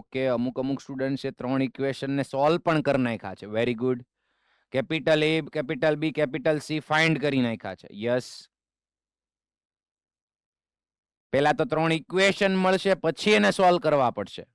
Okay, અમુક સ્ટુડન્ટ છે 3 ઇક્વેશન ને સોલ્વ પણ કરી નાખ્યા છે. Very good. Capital A, capital B, capital C find કરી નાખ્યા છે. યસ. પહેલા તો 3 ઇક્વેશન મળશે, પછી એને સોલ્વ કરવા પડશે.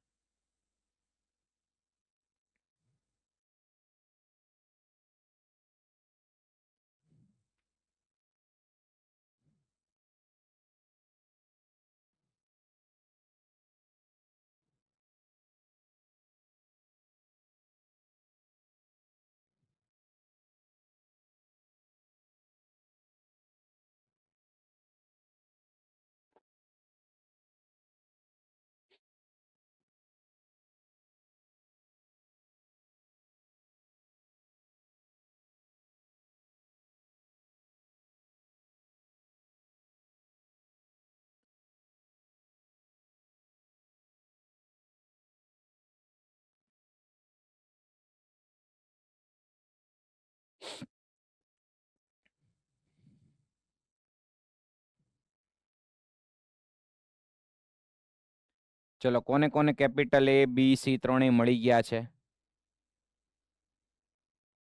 ચલો, કોને કોને કેપિટલ A, B, C ત્રણેય મળી ગયા છે?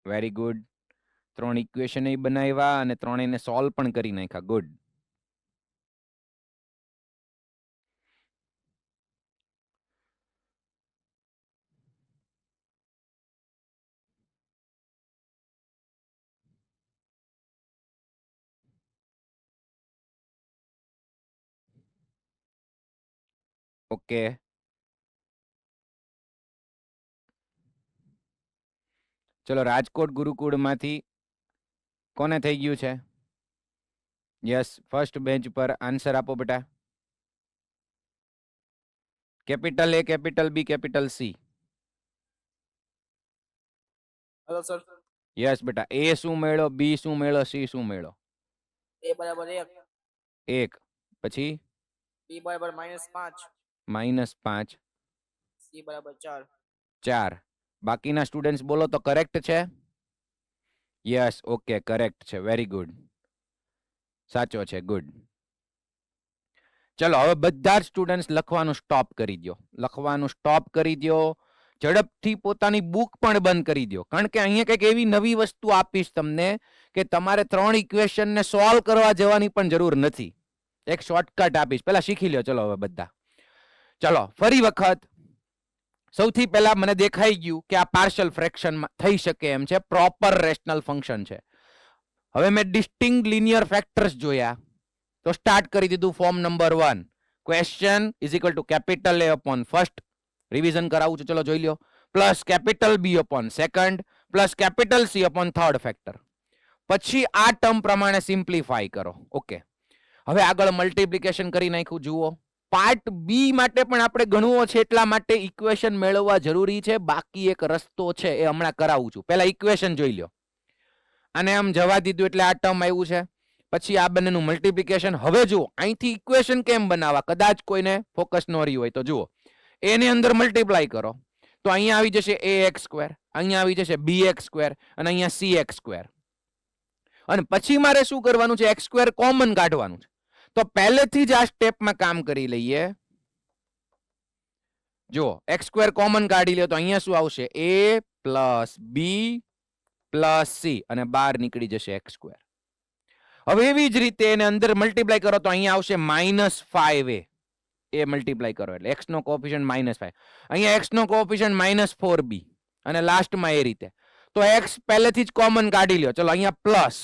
Very good. 3 ઇક્વેશન બનાવ્યા અને ત્રણેયને સોલ્વ પણ કરી નાખ્યા. ગુડ. ઓકે, ચલો રાજકોટ ગુરુકુળમાંથી કોને થઈ ગયું છે? યસ, ફર્સ્ટ બેન્ચ પર આન્સર આપો બેટા. Capital A, capital B, capital C. Hello sir. Yes બેટા. A શું મેળો, B શું મેળો, C શું મેળો? A બરાબર 1, 1. પછી B બરાબર -5, -5, C બરાબર 4. 4. બાકીના સ્ટુડન્ટ્સ બોલો તો કરેક્ટ છે? યસ, ઓકે, કરેક્ટ છે. Very good. સાચો છે. ગુડ. ચલો, હવે બધા જ સ્ટુડન્ટ્સ લખવાનું સ્ટોપ કરી દો. લખવાનું સ્ટોપ કરી દો. ઝડપથી પોતાની બુક પણ બંધ કરી દો, કારણ કે અહીંયા કંઈક એવી નવી વસ્તુ આપીશ તમને કે તમારે 3 ઇક્વેશન ને સોલ્વ કરવા જવાની પણ જરૂર નથી. એક શોર્ટકટ આપીશ. પહેલા શીખી લો. ચલો હવે બધા ચલો ફરી વખત સૌથી પહેલા મને દેખાઈ ગયું કે આ પાર્શિયલ ફ્રેક્શનમાં થઈ શકે એમ છે, પ્રોપર રેશનલ ફંક્શન છે. હવે મેં ડિસ્ટિંક્ટ લિનિયર ફેક્ટર્સ જોયા તો સ્ટાર્ટ કરી દીધું form number 1. Question is equal to capital A upon first, revision કરાવું છું, ચલો જોઈ લો, plus capital B upon second, plus capital C upon third factor. પછી આ ટર્મ પ્રમાણે સિમ્પ્લિફાઈ કરો. ઓકે, હવે આગળ મલ્ટિપ્લિકેશન કરી નાખ્યું. જુઓ, પાર્ટ બી માટે પણ આપણે ગણવો છે, એટલા માટે ઇક્વેશન મેળવવા જરૂરી છે. બાકી એક રસ્તો છે, એ હમણાં કરાવું છું. પહેલા ઇક્વેશન જોઈ લો. આને આમ જવા દીધું એટલે આ ટર્મ આવ્યું છે. પછી આ બંનેનું મલ્ટિપ્લિકેશન. હવે જુઓ, અહીંથી ઇક્વેશન કેમ બનાવવા, કદાચ કોઈને ફોકસ ન રહ્યું હોય તો જુઓ, એ ની અંદર મલ્ટીપ્લાય કરો તો અહીંયા આવી જશે ax², અહીંયા આવી જશે bx² અને અહીંયા cx². અને પછી મારે શું કરવાનું છે, x² કોમન કાઢવાનું છે. તો પહેલેથી જ આ સ્ટેપમાં કામ કરી લઈએ. જો x² કોમન કાઢી લે તો અહીંયા શું આવશે, a plus B plus C અને બહાર નીકળી જશે x². હવે એવી જ રીતે એને અંદર મલ્ટીપ્લાય કરો તો અહીંયા આવશે -5a. એ મલ્ટીપ્લાય કરો એટલે x નો કોએફિશિયન્ટ -5, અહીંયા x નો કોએફિશિયન્ટ -4b અને લાસ્ટમાં એ રીતે. તો x પહેલેથી જ કોમન કાઢી લ્યો. ચલો અહીંયા પ્લસ,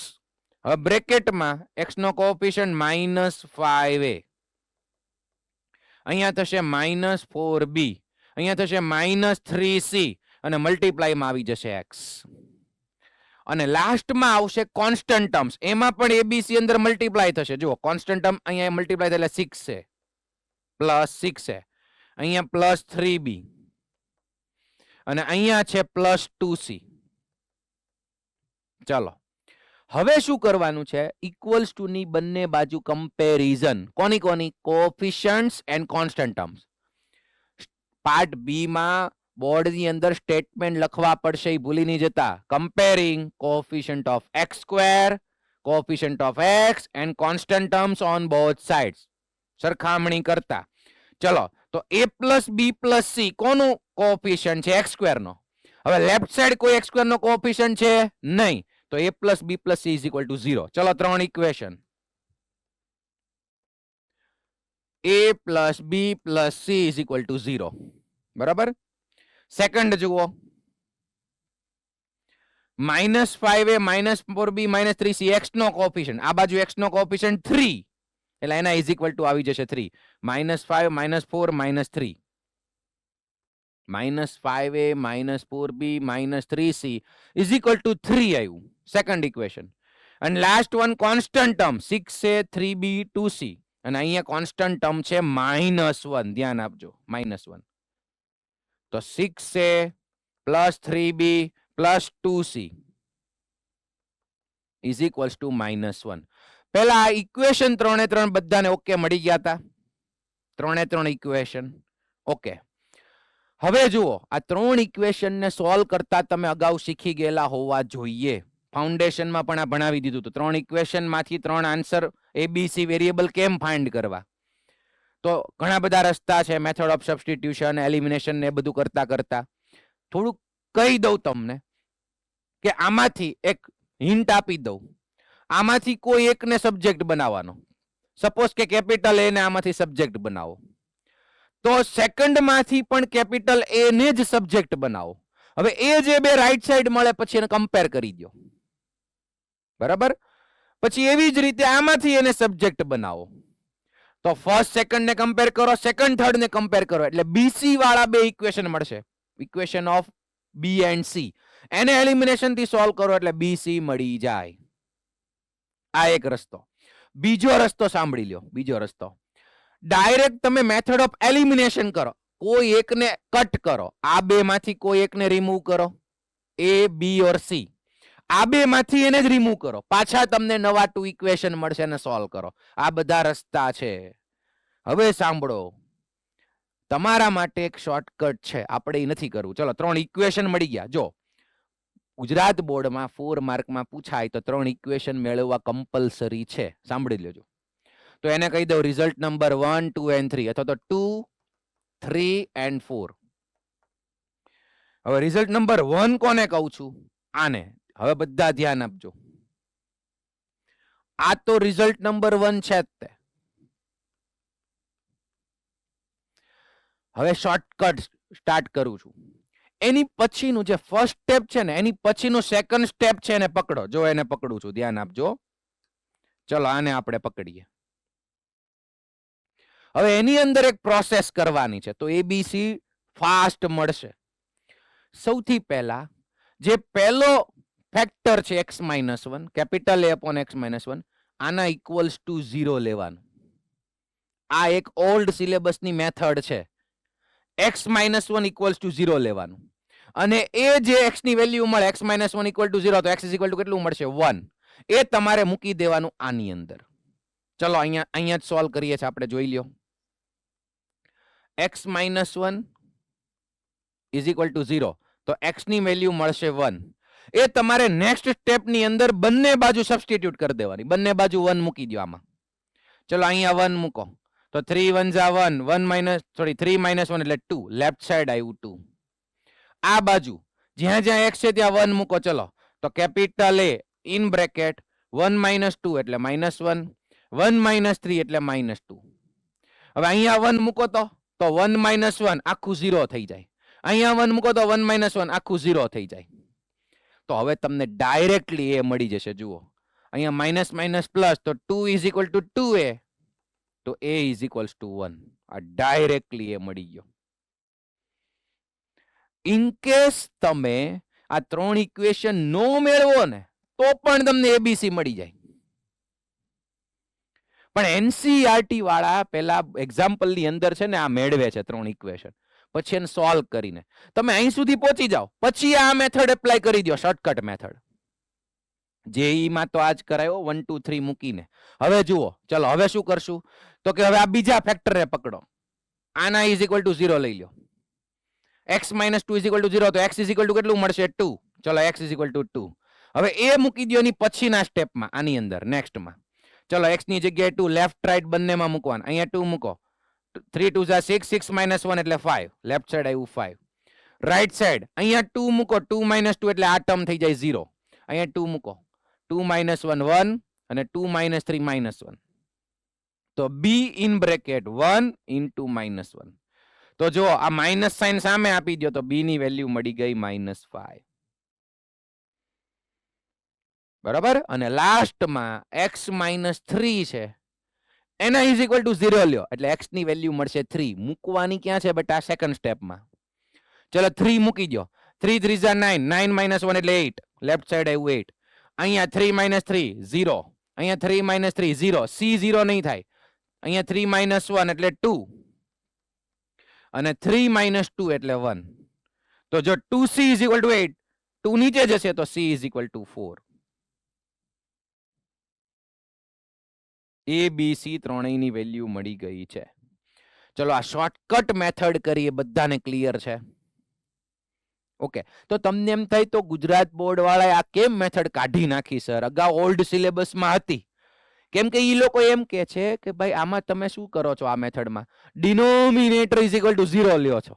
હવે બ્રેકેટમાં x નો કોએફિશિયન્ટ -5a, અહીંયા થશે -4b, અહીંયા થશે -3c અને મલ્ટીપ્લાયમાં આવી જશે x. અને લાસ્ટમાં આવશે કોન્સ્ટન્ટ ટર્મ્સ, એમાં પણ એબીસી અંદર મલ્ટીપ્લાય થશે. જુઓ કોન્સ્ટન્ટ ટર્મ અહીંયા મલ્ટીપ્લાય થાય એટલે 6 છે પ્લસ 6 છે, અહીંયા પ્લસ 3b અને અહીંયા છે પ્લસ 2c. ચલો હવે શું કરવાનું છે, ઇક્વલ્સ ટુ ની બંને બાજુ કમ્પેરિઝન. કોની કોની? Coefficients and constant terms. Part B માં બોર્ડની અંદર સ્ટેટમેન્ટ લખવા પડશે, એ ભૂલી નહીં જતા. Comparing coefficient of x², coefficient of x and constant terms on both sides. સરખામણી કરતા. ચલો તો a plus B plus C કોનું કોએફિશિયન્ટ છે? x² નો. હવે લેફ્ટ સાઈડ કોઈ x² નો કોએફિશિયન્ટ છે નહીં, તો a plus B plus C is equal to 0. ચલો 3 equation, a plus B plus C is equal to 0. બરાબર. સેકન્ડ જુઓ, -5a -4b -3c x નો કોએફિશિયન્ટ, આ બાજુ x નો કોએફિશિયન્ટ 3 એટલે એના ઇઝ ઇક્વલ ટુ આવી જશે 3. -5 -4 -3, -5a -4b -3c is equal to 3 આવ્યું. Second equation. અને last one constant term 6a 3b 2c અને અહીંયા કોન્સ્ટન્ટ ટર્મ છે -1. ધ્યાન આપજો, -1. તો 6a plus 3b plus 2c is equals to -1. પહેલા ઇક્વેશન 3 બધાને ઓકે મળી ગયા હતા. 3 ઇક્વેશન ઓકે. હવે જુઓ, આ 3 ઇક્વેશન ને સોલ્વ કરતા તમે અગાઉ શીખી ગયેલા હોવા જોઈએ. ફાઉન્ડેશનમાં પણ આ ભણાવી દીધું. તો 3 ઇક્વેશન માંથી 3 આન્સર એબીસી વેરિયેબલ કેમ ફાઇન્ડ કરવા, તો ઘણા બધા રસ્તા છે. મેથડ ઓફ સબસ્ટિટ્યુશન, એલિમિનેશન ને બધું કરતા કરતા થોડુંક કહી દઉં તમને કે આમાંથી એક હિન્ટ આપી દઉં. આમાંથી કોઈ એકને સબ્જેક્ટ બનાવવાનો. સપોઝ કે કેપિટલ એ ને આમાંથી સબ્જેક્ટ બનાવો, તો સેકન્ડ માંથી પણ કેપિટલ એ ને જ સબ્જેક્ટ બનાવો. હવે એ જે બે રાઈટ સાઈડ મળે પછી એને કમ્પેર કરી દો. બરાબર. પછી એવી જ રીતે આમાંથી એને સબ્જેક્ટ બનાવો. તો ફર્સ્ટ સેકન્ડ ને કમ્પેર કરો, સેકન્ડ થર્ડ ને કમ્પેર કરો એટલે બીસી વાળા બે ઇક્વેશન મળશે. Equation of B and C, એને એલિમિનેશન થી સોલ્વ કરો એટલે બીસી મળી જાય. આ એક રસ્તો. બીજો રસ્તો સાંભળી લ્યો. બીજો રસ્તો, ડાયરેક્ટ તમે મેથડ ઓફ એલિમિનેશન કરો. કોઈ એકને કટ કરો, આ બે માંથી કોઈ એકને રિમૂવ કરો, એ બી ઓર સી. આ બે માંથી એને જ રિમૂવ કરો, પાછા તમને નવા 2 ઇક્વેશન મળશે અને સોલ્વ કરો. આ બધા રસ્તા છે. હવે સાંભળો, તમારા માટે એક શોર્ટકટ છે, આપણે એ નથી કરવું. ચલો 3 ઇક્વેશન મળી ગયા. જો ગુજરાત બોર્ડમાં 4 માર્કમાં પૂછાય તો 3 ઇક્વેશન મેળવવા કમ્પલસરી છે. સાંભળી લેજો. તો એને કહી દઉં રિઝલ્ટ નંબર 1 2 and 3 અથવા તો 2 3 and 4. હવે રિઝલ્ટ નંબર 1 કોને કહું છું? આને. હવે બધા ધ્યાન આપજો. આ તો રિઝલ્ટ નંબર 1 છે જ તે. હવે શોર્ટકટ સ્ટાર્ટ કરું છું. એની પછીનું જે ફર્સ્ટ સ્ટેપ છે ને એની પછીનું સેકન્ડ સ્ટેપ છે એને પકડો. જો એને પકડું છું, ધ્યાન આપજો. ચલો આને આપણે પકડીએ. હવે એની અંદર એક પ્રોસેસ કરવાની છે, તો એબીસી ફાસ્ટ મળશે. સૌથી પહેલા જે પહેલો ફેક્ટર છે x-1, capital A upon x-1, આના ઇક્વલ્સ ટુ 0 લેવાનું. આ એક ઓલ્ડ સિલેબસની મેથડ છે. x-1 ઇક્વલ્સ ટુ 0 લેવાનું. અને એ જે x ની વેલ્યુ મળે x-1 ઇક્વલ ટુ 0, તો x ઇઝ ઇક્વલ ટુ કેટલું મળશે? 1. એ તમારે મૂકી દેવાનું આની અંદર. ચલો અહીંયા જ સોલ્વ કરીએ છીએ આપણે, જોઈ લ્યો. x-1 ઇઝ ઇક્વલ ટુ 0, તો x ની વેલ્યુ મળશે 1. એ તમારે નેક્સ્ટ સ્ટેપ ની અંદર બંને બાજુ સબસ્ટિટ્યુટ કરી દેવાની. બંને બાજુ 1 મૂકી દો આમાં. ચલો અહીંયા 1 મૂકો, તો 3 1 1 3 1 એટલે 2, લેફ્ટ સાઈડ આવ્યું 2. આ બાજુ જ્યાં જ્યાં x છે ત્યાં 1 મૂકો. ચલો તો કેપિટલ A ઇન બ્રેકેટ 1 2 એટલે -1, 1 3 એટલે -2. હવે અહીંયા 1 મૂકો તો 1 1 આખું 0 થઈ જાય. અહીંયા 1 મૂકો તો 1 1 આખું 0 થઈ જાય. તો હવે તમને ડાયરેક્ટલી એ મળી જશે. જુઓ અહીંયા માઇનસ માઇનસ પ્લસ, તો 2 ઇઝ ઇક્વલ ટુ 2a, તો a ઇઝ ઇક્વલ ટુ 1. આ ડાયરેક્ટલી એ મળી ગયો. ઇન કેસ તમે આ 3 ઇક્વેશન નો મેળવો ને તો પણ તમને એબીસી મળી જાય. પણ એનસીઈઆરટી વાળા પેલા એક્ઝામ્પલ ની અંદર છે ને આ મેળવે છે 3 ઇક્વેશન, પછી એને સોલ્વ કરીને તમે અહીં સુધી પહોંચી જાઓ, પછી આ મેથડ એપ્લાય કરી દો, શોર્ટકટ મેથડ. જેઈ માં તો આજ કરાયો 1 2 3 મૂકીને. હવે જુઓ, ચલો હવે શું કરશું, તો કે હવે આ બીજા ફેક્ટરને પકડો. આના ઇઝ ઇક્વલ ટુ 0 લઈ લો. x - 2 ઇઝ ઇક્વલ ટુ 0, તો x ઇઝ ઇક્વલ ટુ કેટલું મળશે? 2. ચલો x ઇઝ ઇક્વલ ટુ 2. હવે એ મૂકી દો એની પછીના સ્ટેપમાં, આની અંદર નેક્સ્ટમાં. ચલો x ની જગ્યાએ 2, લેફ્ટ રાઈટ બંનેમાં મૂકવાનું. અહીંયા 2 મૂકો, 3 2 6, 6 - 1 એટલે 5, લેફ્ટ સાઈડ આવ્યું 5. રાઈટ સાઈડ અહીંયા 2 મૂકો, 2 - 2 એટલે આ ટર્મ થઈ જાય 0. અહીંયા 2 મૂકો, 2 - 1 1 અને 2 - 3 -1, તો b ઇન બ્રેકેટ 1 ઇન્ટુ -1. તો જો આ માઇનસ સાઇન સામે આપી દો, તો b ની વેલ્યુ મળી ગઈ -5. બરાબર. અને લાસ્ટમાં x - 3 છે, એના ઇઝ ઇક્વલ ટુ 0 લ્યો, એટલે x ની વેલ્યુ મળશે 3. મૂકવાની ક્યાં છે બેટા? સેકન્ડ સ્ટેપમાં. ચલો 3 મૂકી દો, 3 3 9, 9 - 1 એટલે 8, લેફ્ટ સાઈડ આવ્યું 8. અહીંયા 3 - 3 0, અહીંયા 3 - 3 0, c 0 નહીં થાય. અહીંયા 3 - 1 એટલે 2, અને 3 - 2 એટલે 1. તો જો 2c ઇઝ ઇક્વલ ટુ 8, 2 નીચે જશે તો c is equal to 4. A B C ત્રણેયની વેલ્યુ મળી ગઈ છે. ચલો આ શોર્ટકટ મેથડ કરી, એ બધાને ક્લિયર છે? ઓકે. તો તમને એમ થાય તો ગુજરાત બોર્ડ વાળાએ આ કેમ મેથડ કાઢી નાખી સર? અગાઉ ઓલ્ડ સિલેબસમાં હતી. કેમ કે ઈ લોકો એમ કે છે કે ભાઈ આમાં તમે શું કરો છો? આ મેથડમાં ડિનોમિનેટર ઇઝ ઇક્વલ ટુ 0 લ્યો છો.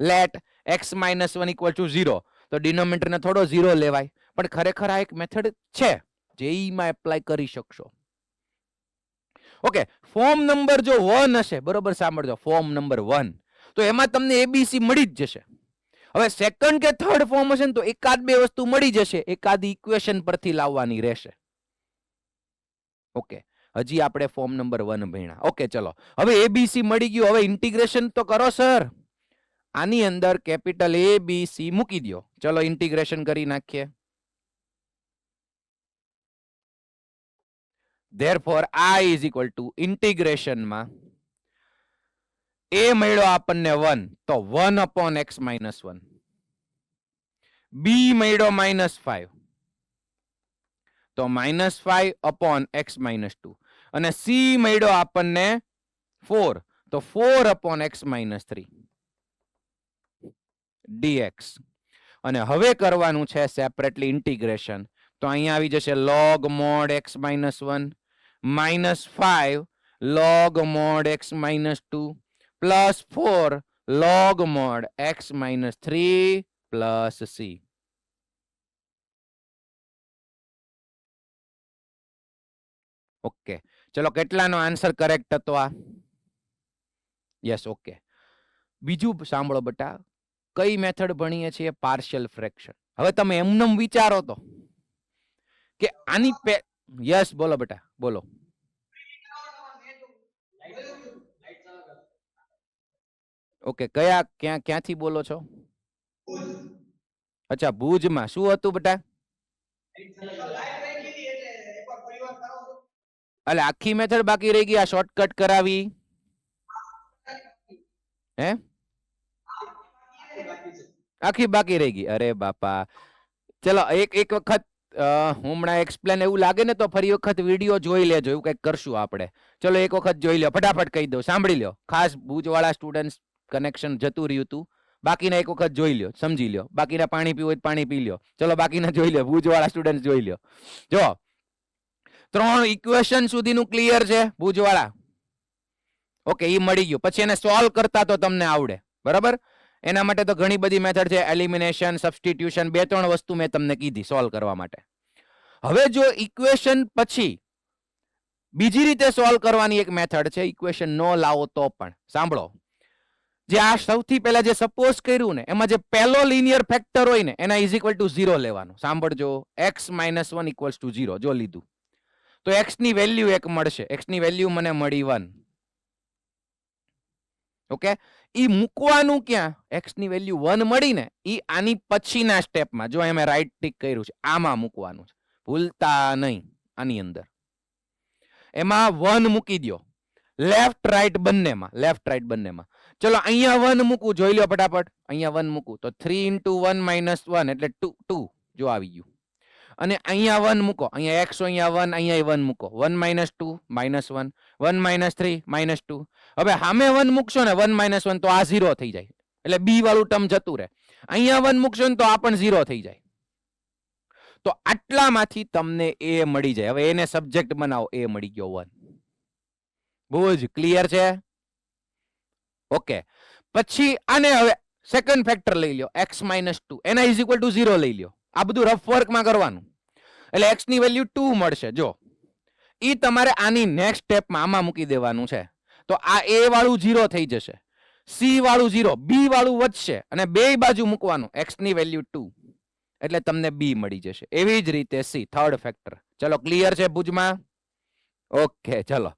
લેટ x - 1 ઇક્વલ ટુ 0, તો ડિનોમિનેટરને થોડો 0 લેવાય. પણ ખરેખર આ એક મેથડ છે, જેઈ માં એપ્લાય કરી શકશો. ઓકે. ફોર્મ નંબર જો 1 હશે, બરોબર સાંભળજો, ફોર્મ નંબર 1, તો એમાં તમને એબીસી મળી જ જશે. હવે સેકન્ડ કે થર્ડ ફોર્મ હશે ને તો એકાદ બે વસ્તુ મળી જશે, એકાદ ઇક્વેશન પરથી લાવવાની રહેશે. ઓકે. હજી આપણે ફોર્મ નંબર 1 ભણ્યા. ઓકે. ચલો હવે એબીસી મળી ગયું, હવે ઇન્ટિગ્રેશન તો કરો સર. આની અંદર કેપિટલ A B C મૂકી દો. ચલો ઇન્ટિગ્રેશન કરી નાખીએ. Therefore I is equal to integration માં a મળ્યો આપણને 1, તો 1 upon x - 1. b મળ્યો -5, તો -5 upon x - 2. અને c મળ્યો આપણને 4, તો 4 upon x - 3 dx. અને હવે કરવાનું છે સેપરેટલી ઇન્ટિગ્રેશન. તો અહીંયા આવી જશે log mod x - 1 -5 log mod x - 2 plus 4 log mod x - 3 plus c. Okay. ચલો કેટલાનો આન્સર કરેક્ટ હતો આ? યસ. ઓકે. બીજું સાંભળો બટા, કઈ મેથડ ભણીએ છીએ? Partial fraction. હવે તમે એમનેમ વિચારો તો કે આની યસ બોલો બેટા, બોલો. ઓકે, ક્યાંથી બોલો છો? અચ્છા, ભુજમાં. શું હતું બેટા? એટલે આખી મેથડ બાકી રહી ગઈ, આ શોર્ટકટ કરાવી? હે, આખી બાકી રહી ગઈ? અરે બાપા, ચલો એક વખત હમણાં એક્સપ્લેન એવું લાગે ને તો ફરી વખત વિડીયો જોઈ લેજો, એવું કંઈક કરશું આપણે. ચલો એક વખત જોઈ લો, ફટાફટ કહી દો, સાંભળી લો. ખાસ ભુજવાળા સ્ટુડન્ટ કનેક્શન જતું રહ્યું હતું, બાકીના એક વખત જોઈ લો, સમજી લો. બાકીના પાણી પીવું હોય તો પાણી પી લો. ચલો બાકીના જોઈ લો, ભુજવાળા સ્ટુડન્ટ જોઈ લો. જો 3 ઇક્વેશન સુધીનું ક્લિયર છે ભુજવાળા? ઓકે, ઈ મળી ગયું. પછી એને સોલ્વ કરતા તો તમને આવડે, બરાબર? એના માટે તો ઘણી બધી મેથડ છે, એલિમિનેશન, સબસ્ટિટ્યુશન, 2-3 વસ્તુ મેં તમને કીધી સોલ્વ કરવા માટે. હવે જો ઇક્વેશન પછી બીજી રીતે સોલ્વ કરવાની એક મેથડ છે, ઇક્વેશન નો લાવો તો પણ. સાંભળો, જે આ સૌથી પહેલા જે સપોઝ કર્યું ને, એમાં જે પહેલો લિનિયર ફેક્ટર હોય ને એના ઇઝ ઇક્વલ ટુ 0 લેવાનું. સાંભળજો, x - 1 ઇક્વલ્સ ટુ 0 જો લીધું તો x ની વેલ્યુ 1 મળશે. x ની વેલ્યુ મને મળી 1. ઓકે, ઈ મૂકવાનું ક્યાં? x ની વેલ્યુ 1 મળી ને, ઈ આની પછીના સ્ટેપમાં, જો અમે રાઈટ ટિક કર્યું છે, આમાં મૂકવાનું છે. ભૂલતા નહીં. આની અંદર એમાં 1 મૂકી દો, લેફ્ટ રાઈટ બંનેમાં. ચલો અહીંયા 1 મૂકું, જોઈ લો ફટાફટ. અહીંયા 1 મૂકું તો 3 × 1 - 1 એટલે 2 જો આવી ગયું. અને અહીંયા 1 મૂકો, અહીંયા x, અહીંયા 1, અહીંયા 1 મૂકો. 1 - 2 -1, 1 - 3 -2. હવે સામે 1 મૂકશો ને, 1 - 1 તો આ 0 થઈ જાય, એટલે b વાળું ટર્મ જતું રહે. અહીંયા 1 મૂકશો ને તો આ પણ 0 થઈ જાય. તો આટલામાંથી તમને a મળી જાય. હવે એને સબ્જેક્ટ બનાવો, a મળી ગયો 1. બહુ જ ક્લિયર છે? ઓકે, પછી આને હવે સેકન્ડ ફેક્ટર લઈ લ્યો, x - 2, એના ઇઝ ઇક્વલ ટુ 0 લઈ લ્યો. આ બધું રફ વર્કમાં કરવાનું, એટલે x ની વેલ્યુ 2 મળશે. જો ઈ તમારે આની નેક્સ્ટ સ્ટેપમાં આમાં મૂકી દેવાનું છે, તો આ a વાળું 0 થઈ જશે, c વાળું 0, b વાળું વધશે, અને બે બાજુ મૂકવાનું, x ની વેલ્યુ 2, એટલે તમને b મળી જશે. એવી જ રીતે c, થર્ડ ફેક્ટર. ચલો ક્લિયર છે ભુજમાં? ઓકે, ચલો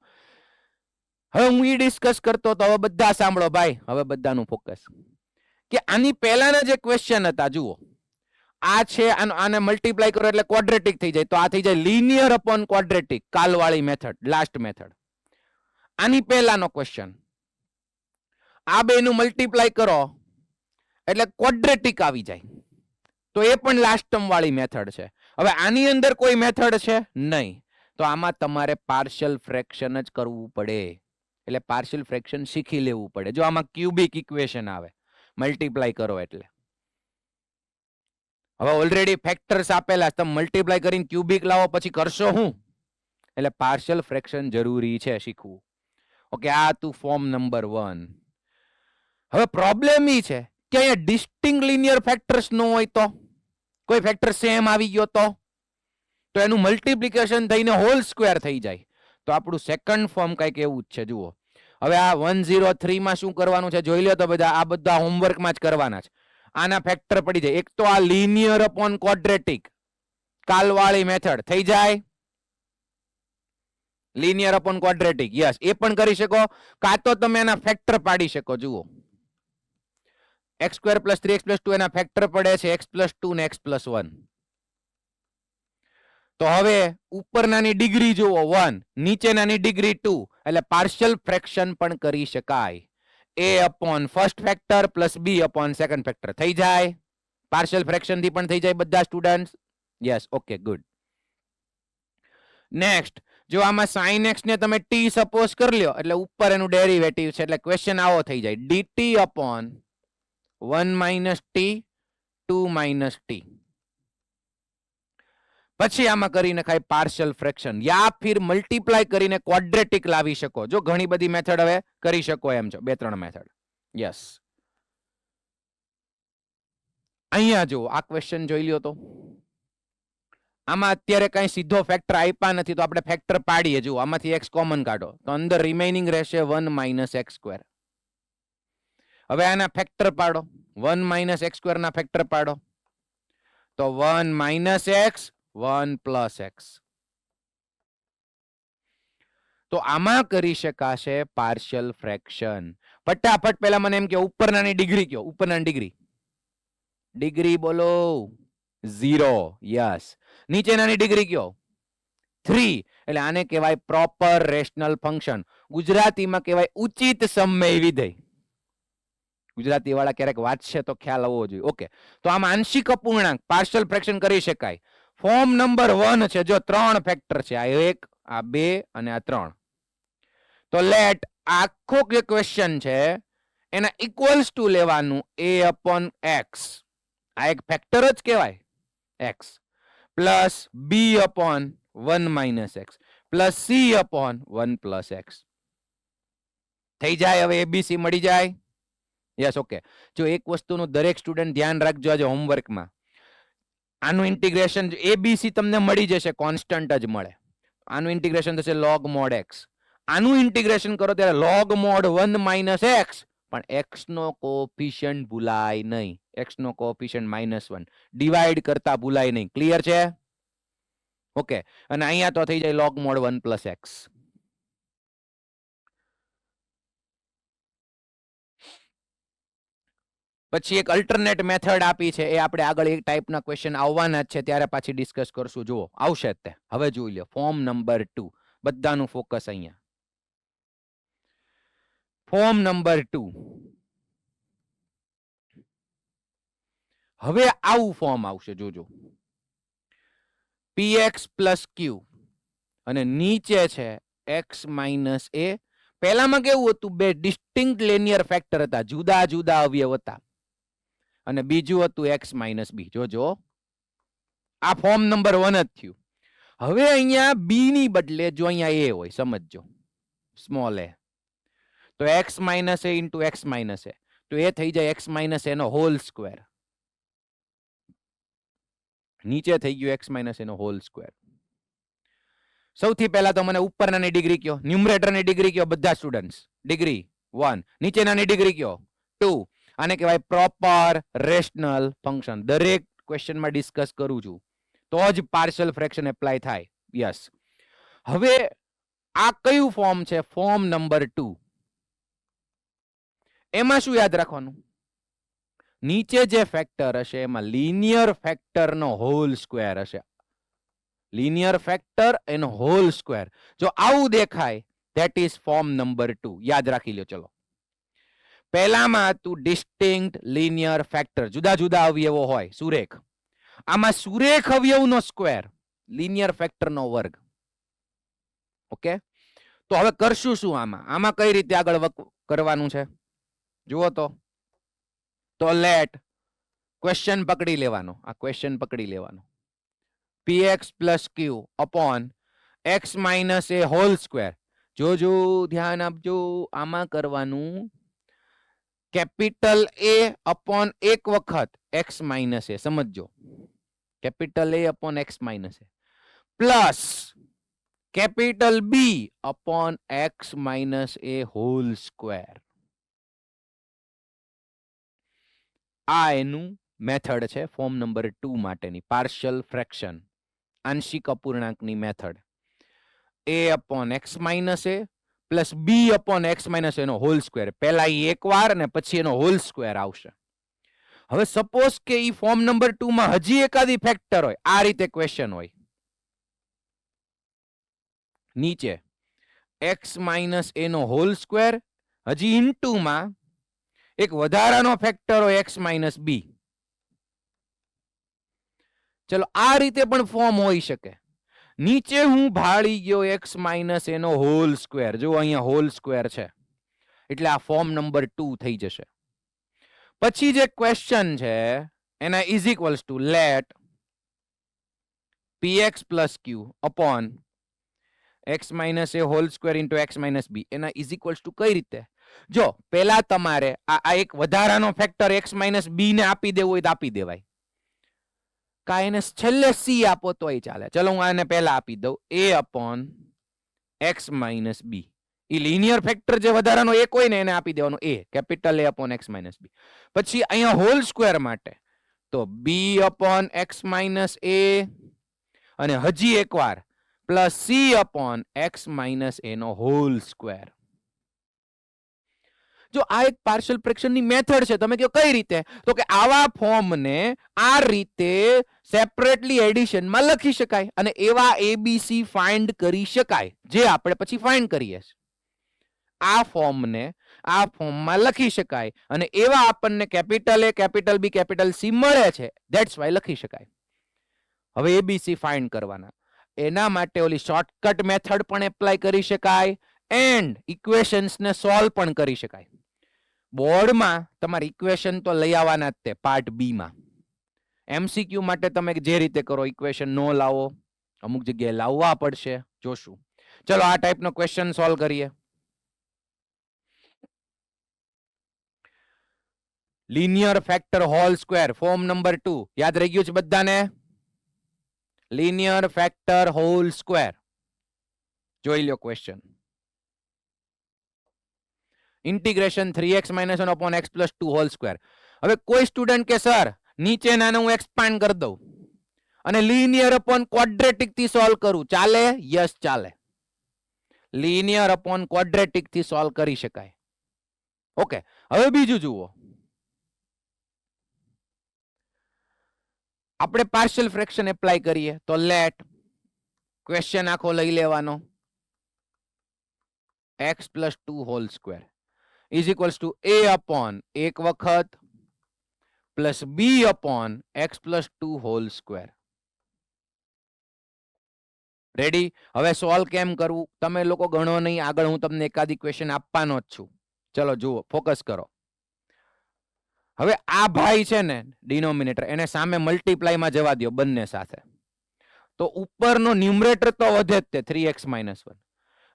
હવે હું ઈ ડિસ્કસ કરતો તો હવે બધા સાંભળો ભાઈ, હવે બધાનું ફોકસ. કે આની પહેલાના જે ક્વેશ્ચન હતા, જુઓ આ છે, આને મલ્ટીપ્લાય કરો એટલે ક્વોડ્રેટિક થઈ જાય, તો આ થઈ જાય લિનિયર અપોન ક્વોડ્રેટિક, કાલવાળી મેથડ, લાસ્ટ મેથડ. આની પહેલાનો ક્વેશ્ચન, આ બેનું મલ્ટીપ્લાય કરો એટલે ક્વોડ્રેટિક આવી જાય, તો એ પણ લાસ્ટ ટર્મ વાળી મેથડ છે. હવે આની અંદર કોઈ મેથડ છે નહીં, તો આમાં તમારે પાર્શિયલ ફ્રેક્શન જ કરવું પડે. એટલે પાર્શિયલ ફ્રેક્શન શીખી લેવું પડે. જો આમાં ક્યુબિક ઇક્વેશન આવે, મલ્ટીપ્લાય કરો એટલે. હવે ઓલરેડી ફેક્ટર્સ આપેલા, તમે મલ્ટીપ્લાય કરીને ક્યુબિક લાવો પછી કરશો હું? એટલે પાર્શિયલ ફ્રેક્શન જરૂરી છે શીખવું. ઓકે, આ તું ફોર્મ નંબર 1. હવે પ્રોબ્લેમ ઈ છે કે અહીંયા ડિસ્ટિંક્ટ લિનિયર ફેક્ટર્સ ન હોય તો, કોઈ ફેક્ટર સેમ આવી ગયો તો એનું મલ્ટીપ્લિકેશન થઈને હોલ સ્ક્વેર થઈ જાય. તો આપણું સેકન્ડ ફોર્મ કંઈક એવું જ છે. જુઓ, હવે આ 103 માં શું કરવાનું છે જોઈ લો તો બધા, આ બધા હોમવર્કમાં જ કરવાના છે. આના ફેક્ટર પડી જાય. એક તો આ લિનિયર અપોન ક્વોડ્રેટિક, કાલવાળી મેથડ થઈ જાય. લિનિયર અપોન ક્વોડ્રેટિક, યસ, એ પણ કરી શકો. કાં તો તમે એના ફેક્ટર પાડી શકો. જુઓ, x² + 3x + 2 એના ફેક્ટર પડે છે, x + 2 ને x + 1. તો હવે ઉપરનાની ડિગ્રી જુઓ 1, નીચેનાની ડિગ્રી 2, એટલે પાર્શિયલ ફ્રેક્શન પણ કરી શકાય. a upon first factor plus b upon second factor થઈ જાય. પાર્શિયલ ફ્રેક્શન થી પણ થઈ જાય બધા students? Yes, okay, good. Next, જો આમાં sin x ને તમે t સપોઝ કરી લ્યો, એટલે ઉપર એનું ડેરિવેટિવ છે, એટલે ક્વેશ્ચન આવો થઈ જાય, dt અપોન 1 - t 2 - t. પછી આમાં કરીને ખાય પાર્શિયલ ફ્રેક્શન, યા ફિર મલ્ટીપ્લાય કરીને ક્વોડ્રેટિક લાવી શકો. જો ઘણી બધી મેથડ હવે કરી શકો એમ છો, 2-3 મેથડ. યસ, અહીંયા જો આ ક્વેશ્ચન જોઈ લ્યો તો આમાં અત્યારે કઈ સીધો ફેક્ટર આપ્યા નથી, તો આપણે ફેક્ટર પાડીએ. જુઓ, આમાંથી x કોમન કાઢો તો અંદર રિમેઇનિંગ રહેશે 1 - x². હવે આના ફેક્ટર પાડો, 1 માઇનસ એક્સ સ્ક્વેર ના ફેક્ટર પાડો, તો 1 માઇનસ એક્સ 1 પ્લસ એક્સ. તો આમાં કરી શકાશે પાર્શિયલ ફ્રેક્શન. ફટાફટ પહેલા મને એમ કે ઉપરનાની ડિગ્રી કયો, ઉપરનાની ડિગ્રી બોલો 0. યસ. નીચેનાની ડિગ્રી કયો 3. એટલે આને કહેવાય પ્રોપર રેશનલ ફંક્શન. ગુજરાતીમાં કહેવાય ઉચિત સમય વિધેય. ગુજરાતી વાળા ક્યારેક વાંચશે તો ખ્યાલ આવવો જોઈએ. ઓકે, તો આમ આંશિક અપૂર્ણાંક પાર્શિયલ ફ્રેક્શન કરી શકાય. ફોર્મ નંબર 1 છે, જો 3 ફેક્ટર છે, આ 1, આ 2 અને આ 3. તો લેટ આખો જે ક્વેશ્ચન છે એના ઇક્વલ્સ ટુ લેવાનું a upon x. આ એક ફેક્ટર જ કહેવાય x, plus b upon 1 minus x plus c upon 1 plus x. થઈ જાય. હવે abc મળી જાય. Yes, okay. જો એક વસ્તુનું દરેક સ્ટુડન્ટ ધ્યાન રાખજો આજે હોમવર્કમાં, આનું ઇન્ટિગ્રેશન abc તમને મળી જશે, કોન્સ્ટન્ટ જ મળે. આનું ઇન્ટિગ્રેશન થશે log mod x. આનું ઇન્ટિગ્રેશન કરો ત્યારે log mod 1 minus x, પણ x નો કોએફિશિયન્ટ ભૂલાય નહીં. x નો કોએફિશિયન્ટ -1 ડિવાઈડ કરતા ભૂલાય નહીં. ક્લિયર છે? ઓકે. અને અહીંયા તો થઈ જાય log mod 1 plus x. પછી એક અલ્ટરનેટ મેથડ આપી છે, એ આપણે આગળ એક ટાઈપના ક્વેશ્ચન આવવાના જ છે ત્યારે પાછી ડિસ્કસ કરશું. જુઓ, આવશે જ તે. હવે જોઈ લો ફોર્મ નંબર 2. બધાનું ફોકસ અહીંયા. Form number 2. હવે આવું ફોર્મ આવશે, જોજો. px પ્લસ q અને નીચે છે x માઇનસ a. પહેલામાં કેવું હતું? બે ડિસ્ટિંક્ટ લિનિયર ફેક્ટર હતા, જુદા જુદા અવયવ હતા, અને બીજું હતું x માઇનસ b. જોજો, આ ફોર્મ નંબર 1 જ થયું. હવે અહીંયા b ની બદલે જો અહીંયા a હોય, સમજજો, સ્મોલ a, તો x minus a into x minus a, તો એ થઈ જાય x માઇનસ a નો હોલ સ્ક્વેર. નીચે થઈ ગયું x માઇનસ a નો હોલ સ્ક્વેર. સૌથી પહેલા તો મને ઉપરનાની ડિગ્રી કયો, ન્યુમરેટરની ડિગ્રી કયો બધા સ્ટુડન્ટ્સ. ડિગ્રી 1. નીચેનાની ડિગ્રી કયો 2. આને કહેવાય પ્રોપર રેશનલ ફંક્શન. દરેક ક્વેશ્ચનમાં ડિસ્કસ કરું છું તો જ પાર્શિયલ ફ્રેક્શન એપ્લાય થાય. યસ. હવે આ કયું ફોર્મ છે? Form number 2. એમાં શું યાદ રાખવાનું? નીચે જે ફેક્ટર હશે એમાં લિનિયર ફેક્ટરનો હોલ સ્ક્વેર હશે. લિનિયર ફેક્ટર એનો હોલ સ્ક્વેર. જો આવું દેખાય ધેટ ઇઝ ફોર્મ નંબર 2. યાદ રાખી લો. ચલો, પહેલામાં હતું ડિસ્ટિંક્ટ લિનિયર ફેક્ટર, જુદા જુદા અવયવો હોય, સુરેખ. આમાં સુરેખ અવયવનો સ્ક્વેર, લિનિયર ફેક્ટરનો વર્ગ. ઓકે, તો હવે કરશું શું આમાં? આમાં કઈ રીતે આગળ કરવાનું છે જુઓ તો લેટ ક્વેશ્ચન પકડી લેવાનો. આ ક્વેશ્ચન પકડી લેવાનો. px plus q upon x minus a whole square. જોજો, ધ્યાન આપજો. આમાં કરવાનું કેપિટલ A અપોન એક વખત x માઇનસ a, સમજો, capital A upon x minus a plus capital B upon x minus a whole square. આ એનું મેથડ છે ફોર્મ નંબર 2 માટેની પાર્શિયલ ફ્રેક્શન, આંશિક અપૂર્ણાંકની method. a upon x minus a plus b upon x minus એનો હોલ સ્ક્વેર. પહેલા એક વાર ને પછી એનો હોલ સ્ક્વેર આવશે. હવે સપોઝ કે ઈ ફોર્મ નંબર 2 માં હજી એકાદી ફેક્ટર હોય, આ રીતે ક્વેશ્ચન હોય, નીચે x માઇનસ a નો હોલ સ્ક્વેર, હજી ઇન્ટુ માં એક વધારાનો ફેક્ટર હોય x માઇનસ b. ચલો, આ રીતે પણ ફોર્મ હોઈ શકે. નીચે હું ભાળી ગયો x માઇનસ એનો હોલ સ્ક્વેર. જો અહીંયા હોલ સ્ક્વેર છે એટલે આ ફોર્મ નંબર 2 થઈ જશે. પછી જે ક્વેશ્ચન છે એના is equals to let px plus q upon x minus a whole square into x minus b. એના ઇઝ ઇક્વલ્સ ટુ કઈ રીતે? જો પહેલા તમારે આ એક વધારાનો ફેક્ટર x માઇનસ b ને આપી દેવો હોય તો આપી દેવાય, કા એને છેલ્લે c આપો તોય ચાલે. ચલો, હું આને પહેલા આપી દઉં a upon x minus b ઈ લિનિયર ફેક્ટર જે વધારાનો એક હોય ને એને આપી દેવાનો a capital a upon x minus b. પછી અહીંયા હોલ સ્ક્વેર માટે તો b upon x minus a અને હજી એકવાર plus c upon x minus a નો હોલ સ્ક્વેર. જો આ એક પાર્શિયલ ફ્રેક્શનની મેથડ છે. તમે કહો કઈ રીતે? તો કે આવા ફોર્મને આ રીતે સેપરેટલી એડિશનમાં લખી શકાય અને એવા એબીસી ફાઇન્ડ કરી શકાય જે આપણે પછી ફાઇન્ડ કરીએ છીએ. આ ફોર્મને આ ફોર્મમાં લખી શકાય અને એવા આપણને capital A capital B capital C મળે છે. ધેટ્સ વાય લખી શકાય. હવે એબીસી ફાઇન્ડ કરવાના, એના માટે ઓલી શોર્ટકટ મેથડ પણ એપ્લાય કરી શકાય એન્ડ ઇક્વેશન્સ ને સોલ્વ પણ કરી શકાય. બોર્ડમાં તમારે ઇક્વેશન તો લઈ આવવાના જ તે પાર્ટ બી માં. એમસીક્યુ માટે તમે જે રીતે કરો ઇક્વેશન નો લાવો, અમુક જગ્યાએ લાવવા પડશે, જોશું. ચલો આ ટાઈપનો ક્વેશ્ચન સોલ્વ કરીએ. Linear factor whole square form number 2 યાદ રહી ગયું છે બધાને? Linear factor whole square. જોઈ લ્યો question. Integration 3x - 1 upon x plus 2 whole square. હવે કોઈ સ્ટુડન્ટ કે સર નીચેનાને હું એક્સપાન્ડ કરી દઉં અને લિનિયર અપોન ક્વોડ્રેટિક થી સોલ્વ કરું, ચાલે? યસ ચાલે. લિનિયર અપોન ક્વોડ્રેટિક થી સોલ્વ કરી શકાય. ઓકે, હવે બીજું જુઓ. આપણે પાર્શિયલ ફ્રેક્શન એપ્લાય કરીએ તો લેટ ક્વેશ્ચન આખો લઈ લેવાનો x plus 2 whole square is equals to a upon એક વખત plus b upon x plus 2 whole square. Ready? હવે સોલ્વ કેમ કરવું તમે લોકો ગણો નહીં, આગળ હું તમને એકાદી ક્વેશ્ચન આપવાનો જ છું. ચલો જુઓ, ફોકસ કરો. હવે આ ભાઈ છે ને ડિનોમિનેટર, એને સામે મલ્ટીપ્લાયમાં જવા દો બંને સાથે, તો ઉપરનો ન્યુમરેટર તો વધે જ તે 3x - 1.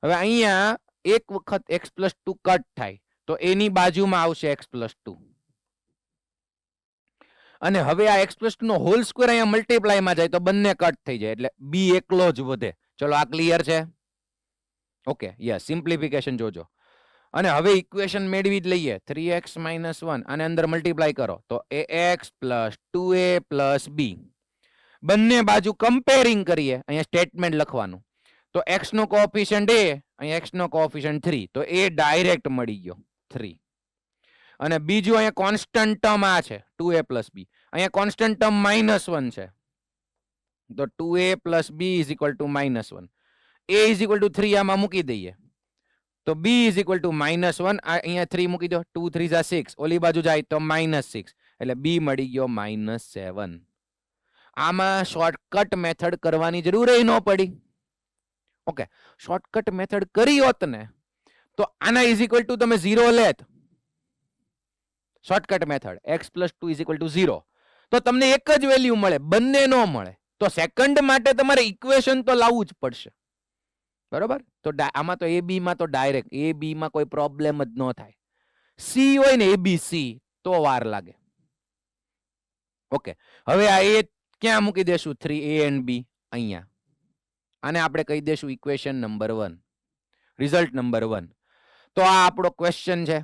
હવે અહીંયા એક વખત x plus 2 કટ થાય તો એની બાજુમાં આવશે x plus 2 અને હવે આ x plus 2 નો હોલ સ્ક્વેર અહીંયા મલ્ટીપ્લાયમાં જાય તો બંને કટ થઈ જાય એટલે b એકલો જ વધે. ચલો આ ક્લિયર છે? Okay, yes. સિમ્પ્લિફિકેશન જોજો. અને હવે ઇક્વેશન મેળવી જ લઈએ. 3x - 1 આને અંદર મલ્ટીપ્લાય કરો તો ax plus 2a plus b. બંને બાજુ કમ્પેરિંગ કરીએ. અહીંયા સ્ટેટમેન્ટ લખવાનું તો x નો કોએફિશિયન્ટ a, અહીંયા x નો કોએફિશિયન્ટ 3, તો a ડાયરેક્ટ મળી ગયો 3. અને બીજું અહીંયા કોન્સ્ટન્ટ ટર્મ આ છે 2a plus b, અહીંયા કોન્સ્ટન્ટ ટર્મ -1 છે તો 2a plus b is equal to -1. a is equal to 3 આમાં મૂકી દઈએ તો b is equal to -1. અહીંયા 3 મૂકી દો, 2 3 જા 6, ઓલી બાજુ જાય તો -6 એટલે b મળી ગયો -7. આમાં શોર્ટકટ મેથડ કરવાની જરૂર ન પડી. ઓકે, શોર્ટકટ મેથડ કરી હોત ને તો આના ઇઝ ઇક્વલ ટુ તમે 0 લેત. Shortcut method x plus 2 is equal to 0 તો તમને એક જ વેલ્યુ મળે, બંને નો મળે. તો સેકન્ડ માટે તમારે ઇક્વેશન તો લાવવું જ પડશે, બરોબર? તો આમાં તો a b માં તો ડાયરેક્ટ a b માં કોઈ પ્રોબ્લેમ જ ન થાય. c હોય ને a b c તો વાર લાગે. ઓકે, હવે આ a ક્યાં મૂકી દેશું? 3a and b અહીંયા. આને આપણે કહી દેશું ઇક્વેશન નંબર 1, રિઝલ્ટ નંબર 1. તો આ આપણો ક્વેશ્ચન છે.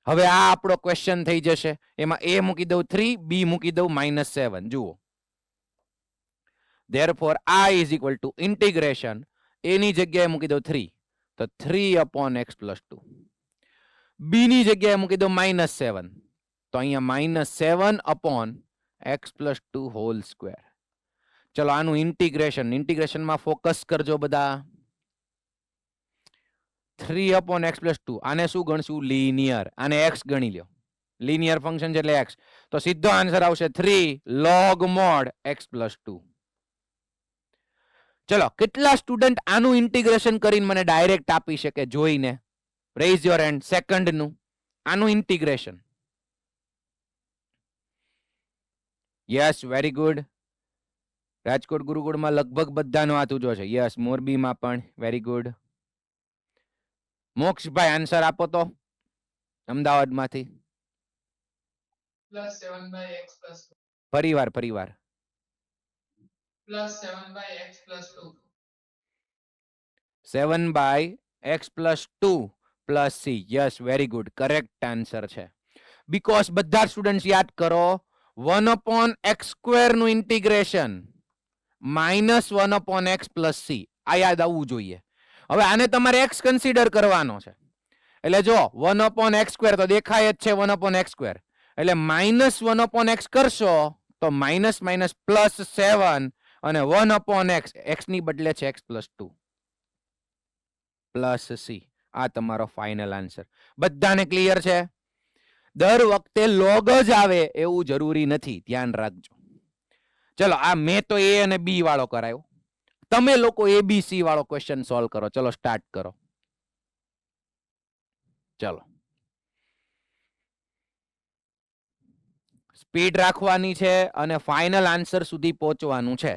હવે આ આપણો ક્વેશ્ચન થઈ જશે. એમાં a મૂકી દઉં 3, b મૂકી દઉં -7. જુઓ, therefore I is equal to integration a ની જગ્યાએ મૂકી દઉં 3 તો 3 upon x plus 2. b ની જગ્યાએ મૂકી દઉં -7 તો અહીંયા -7 upon x plus 2 whole square. ચલો આનું ઇન્ટિગ્રેશનમાં ફોકસ કરજો બધા. 3 upon x plus 2 આને શું ગણશું? લિનિયર. આને x ગણી લ્યો, લિનિયર ફંક્શન છે એટલે x. તો સીધો આન્સર આવશે 3 log mod x plus 2. ચલો કેટલા સ્ટુડન્ટ આનું ઇન્ટિગ્રેશન કરીને મને ડાયરેક્ટ આપી શકે જોઈને? Rays your hand. સેકન્ડ નું આનું integration. Yes, very good. Rajkot ગુરુકુળમાં લગભગ બધાનો હાથ ઊંચો છે. યસ, મોરબીમાં પણ. Very good. મોક્ષભાઈ આન્સર આપો તો અમદાવાદમાંથી. ફરીવાર +7/x + 2. 7/x x plus 2 plus c. Yes, very good, correct answer છે. બીકોઝ બધા સ્ટુડન્ટ યાદ કરો 1/x² નું ઇન્ટિગ્રેશન -1/x પ્લસ c, આ યાદ આવવું જોઈએ. હવે આને તમારે x કન્સિડર કરવાનો છે, એટલે જો 1/x² તો દેખાય જ છે 1/x², એટલે -1/x કરશો તો માઇનસ માઇનસ +7 અને 1/x, x ની બદલે છે x પ્લસ 2 પ્લસ c. આ તમારો ફાઇનલ આન્સર. બધાને ક્લિયર છે? દર વખતે લોગ જ આવે એવું જરૂરી નથી, ધ્યાન રાખજો. ચલો, આ મેં તો a અને b વાળો કરાયો, તમે લોકો abc વાળો ક્વેશ્ચન સોલ્વ કરો. ચલો સ્ટાર્ટ કરો. ચલો, સ્પીડ રાખવાની છે અને ફાઇનલ આન્સર સુધી પહોંચવાનું છે.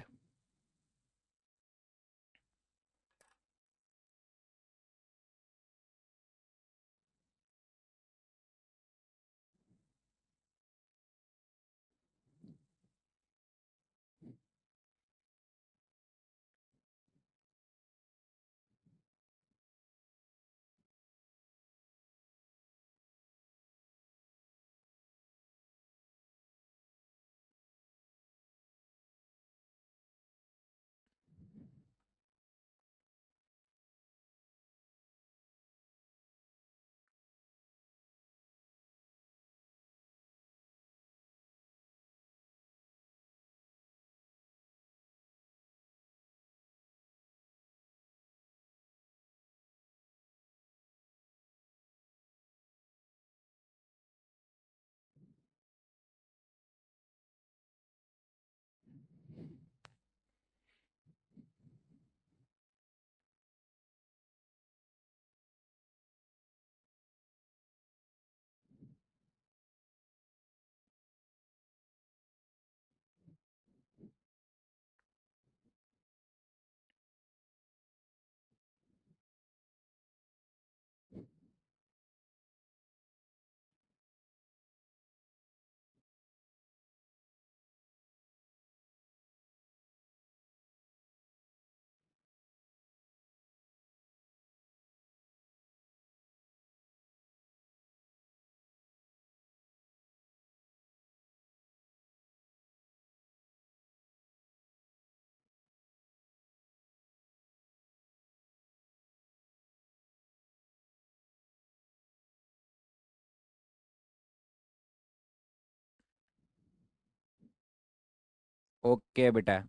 ઓકે બેટા,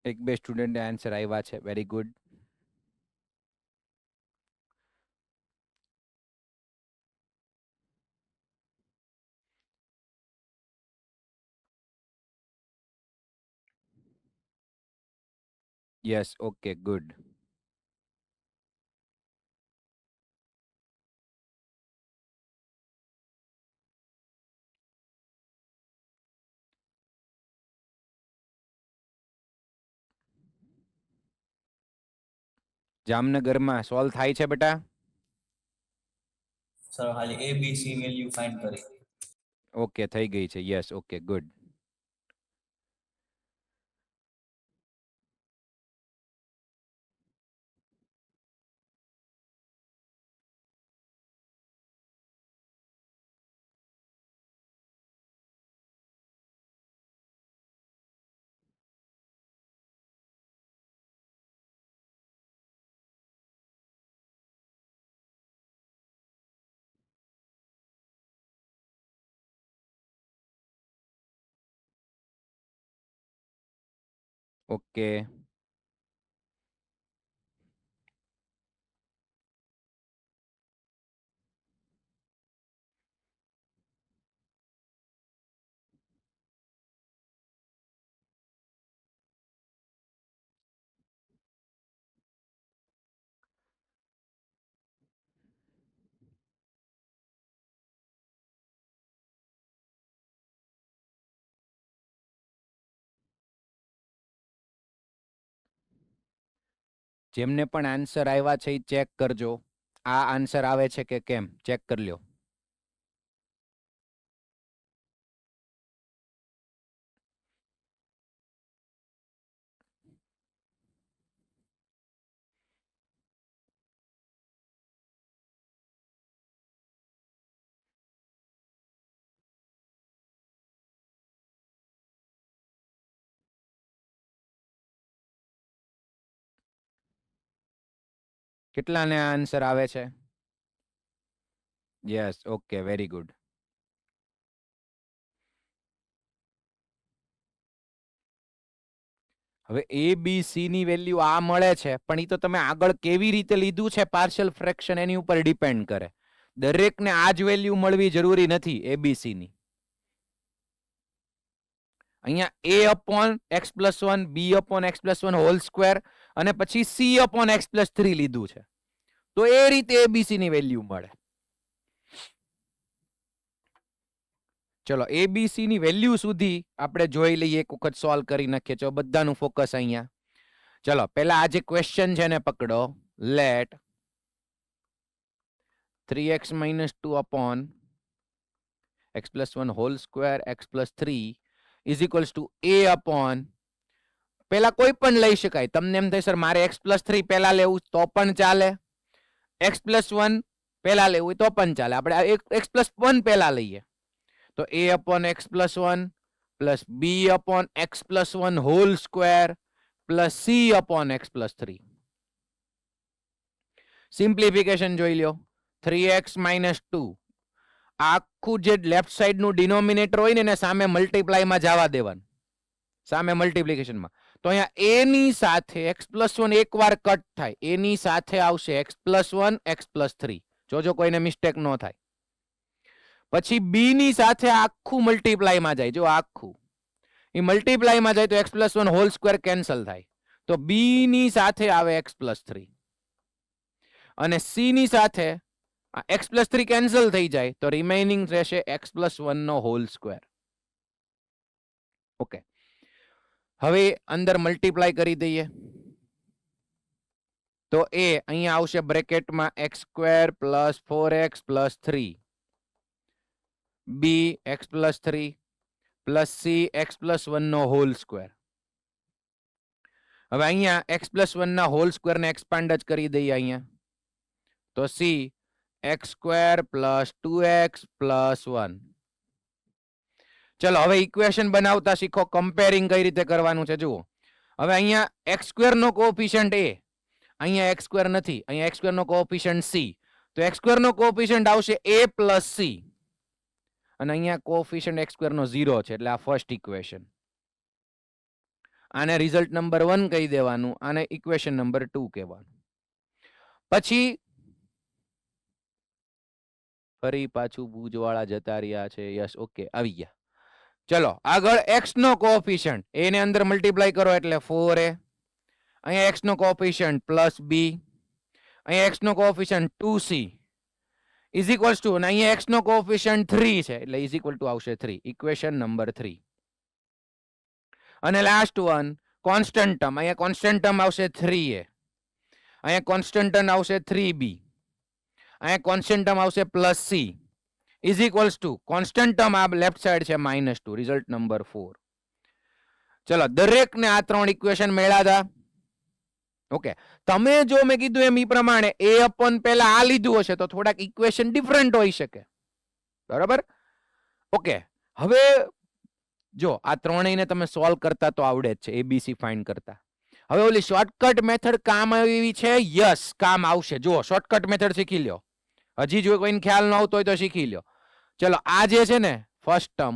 એક બે સ્ટુડન્ટ આન્સર આવ્યા છે, very good. Yes, okay, good. જામનગરમાં સોલ્વ થાય છે બેટા? સર ખાલી એ બી સી વેલ્યુ ફાઇન્ડ કરી. ઓકે, થઈ ગઈ છે. Yes, okay, good. ઓકે, જેમને પણ આન્સર આવ્યા છે એ ચેક કરજો. આ આન્સર આવે છે કે કેમ, ચેક કરી લ્યો. કેટલાને આન્સર આવે છે? Yes, okay, very good. હવે એ બી સી ની વેલ્યુ આ મળે છે, પણ એ તો તમે આગળ કેવી રીતે લીધું છે પાર્શિયલ ફ્રેક્શન એની ઉપર ડિપેન્ડ કરે. દરેકને આ જ વેલ્યુ મળવી જરૂરી નથી એબીસી ની. અહીંયા a upon x plus 1, b upon x plus 1 whole square અને પછી c અપોન એક્સ પ્લસ 3 લીધું છે, તો એ રીતે એબીસી ની વેલ્યુ મળે. ચલો એબીસી ની વેલ્યુ સુધી આપણે જોઈ લઈએ, એક વખત સોલ્વ કરી નાખીએ. ચલો બધાનું ફોકસ અહીંયા. ચલો પહેલા આ જે ક્વેશ્ચન છે ને પકડો. Let 3x - 2 upon x plus 1 whole square x plus 3 is equals to a upon, પેલા કોઈ પણ લઈ શકાય. તમને એમ થાય સર મારે x plus 3 પહેલા લેવું તો પણ ચાલે, x plus 1 પહેલા લેવું તો પણ ચાલે. આપણે x plus 1 પહેલા લઈએ તો a upon x plus 1 plus b upon x plus 1 whole square plus c upon x plus 3. Simplification જોઈ લ્યો. 3x - 2 આખું જે લેફ્ટ સાઈડ નું ડિનોમિનેટર હોય ને એને સામે મલ્ટીપ્લાય માં જવા દેવાનું, સામે મલ્ટીપ્લિકેશનમાં. તો અહીંયા a ની સાથે x plus 1 એકવાર કટ થાય, a ની સાથે આવશે x plus 1 x plus 3. જોજો કોઈને મિસ્ટેક ન થાય. પછી b ની સાથે આખું મલ્ટીપ્લાય માં જાય, જો આખું એ મલ્ટીપ્લાય માં જાય તો x plus 1 whole square cancel થાય, તો b ની સાથે આવે x plus 3 અને c ની સાથે x plus 3 કેન્સલ થઈ જાય તો રિમેઇનિંગ રહેશે x plus 1 નો હોલ સ્ક્વેર. ઓકે, હવે અંદર મલ્ટીપ્લાય કરી દઈએ તો એ અહીંયા આવશે બ્રેકેટમાં x square plus 4x plus 3, b x plus 3 plus c x plus 1 નો હોલ સ્ક્વેર. હવે અહીંયા x plus 1 ના હોલ સ્ક્વેર ને એક્સપાન્ડ જ કરી દઈએ અહીંયા, તો c x square plus 2x plus 1. ચલો હવે ઇક્વેશન બનાવતા શીખો. કમ્પેરિંગ કઈ રીતે કરવાનું છે જુઓ. હવે અહીંયા x સ્ક્વેર નો કોએફિશિયન્ટ a, અહીંયા x સ્ક્વેર નથી, અહીંયા x સ્ક્વેર નો કોએફિશિયન્ટ c, તો x સ્ક્વેર નો કોએફિશિયન્ટ આવશે a પ્લસ c અને અહીંયા કોએફિશિયન્ટ x સ્ક્વેર નો 0 છે, એટલે આ ફર્સ્ટ ઇક્વેશન. આને રિઝલ્ટ નંબર 1 કહી દેવાનું, આને ઇક્વેશન નંબર 2 કહેવાનું. પછી ફરી પાછું ભુજવાળા જતા રહ્યા છે. યસ, ઓકે, આવી ગયા. ચલો આગળ x નો કોએફિશિયન્ટ a ને અંદર મલ્ટીપ્લાય કરો એટલે 4a, અહીંયા x નો કોએફિશિયન્ટ પ્લસ b, અહીંયા x નો coefficient 2c is equals to, અને અહીંયા x નો કોએફિશિયન્ટ 3 છે એટલે ઇઝ ઇક્વલ ટુ આવશે 3. Equation number 3. અને લાસ્ટ વન કોન્સ્ટન્ટ ટર્મ, અહીંયા કોન્સ્ટન્ટ ટર્મ આવશે 3a, અહીંયા કોન્સ્ટન્ટ ટર્મ આવશે 3b, અહીંયા કોન્સ્ટન્ટ ટર્મ આવશે plus c is equals to constant term આ લેફ્ટ સાઈડ છે -2. Result number 4. ચલો દરેકને આ 3 ઇક્વેશન મળ્યા હતા. ઓકે, તમે જો મેં કીધું એમ ઈ પ્રમાણે a અપોન પહેલા આ લીધું હશે તો થોડાક ઇક્વેશન ડિફરન્ટ હોઈ શકે, બરાબર? ઓકે, હવે જો આ ત્રણેયને તમે સોલ્વ કરતા તો આવડે જ છે, એબીસી ફાઇન્ડ કરતા. હવે ઓલી શોર્ટકટ મેથડ કામ આવી છે? યસ, કામ આવશે. જો શોર્ટકટ મેથડ શીખી લ્યો. હજી જો કોઈને ખ્યાલ ન આવતો હોય તો શીખી લ્યો. ચલો આ જે છે ને ફર્સ્ટ ટર્મ,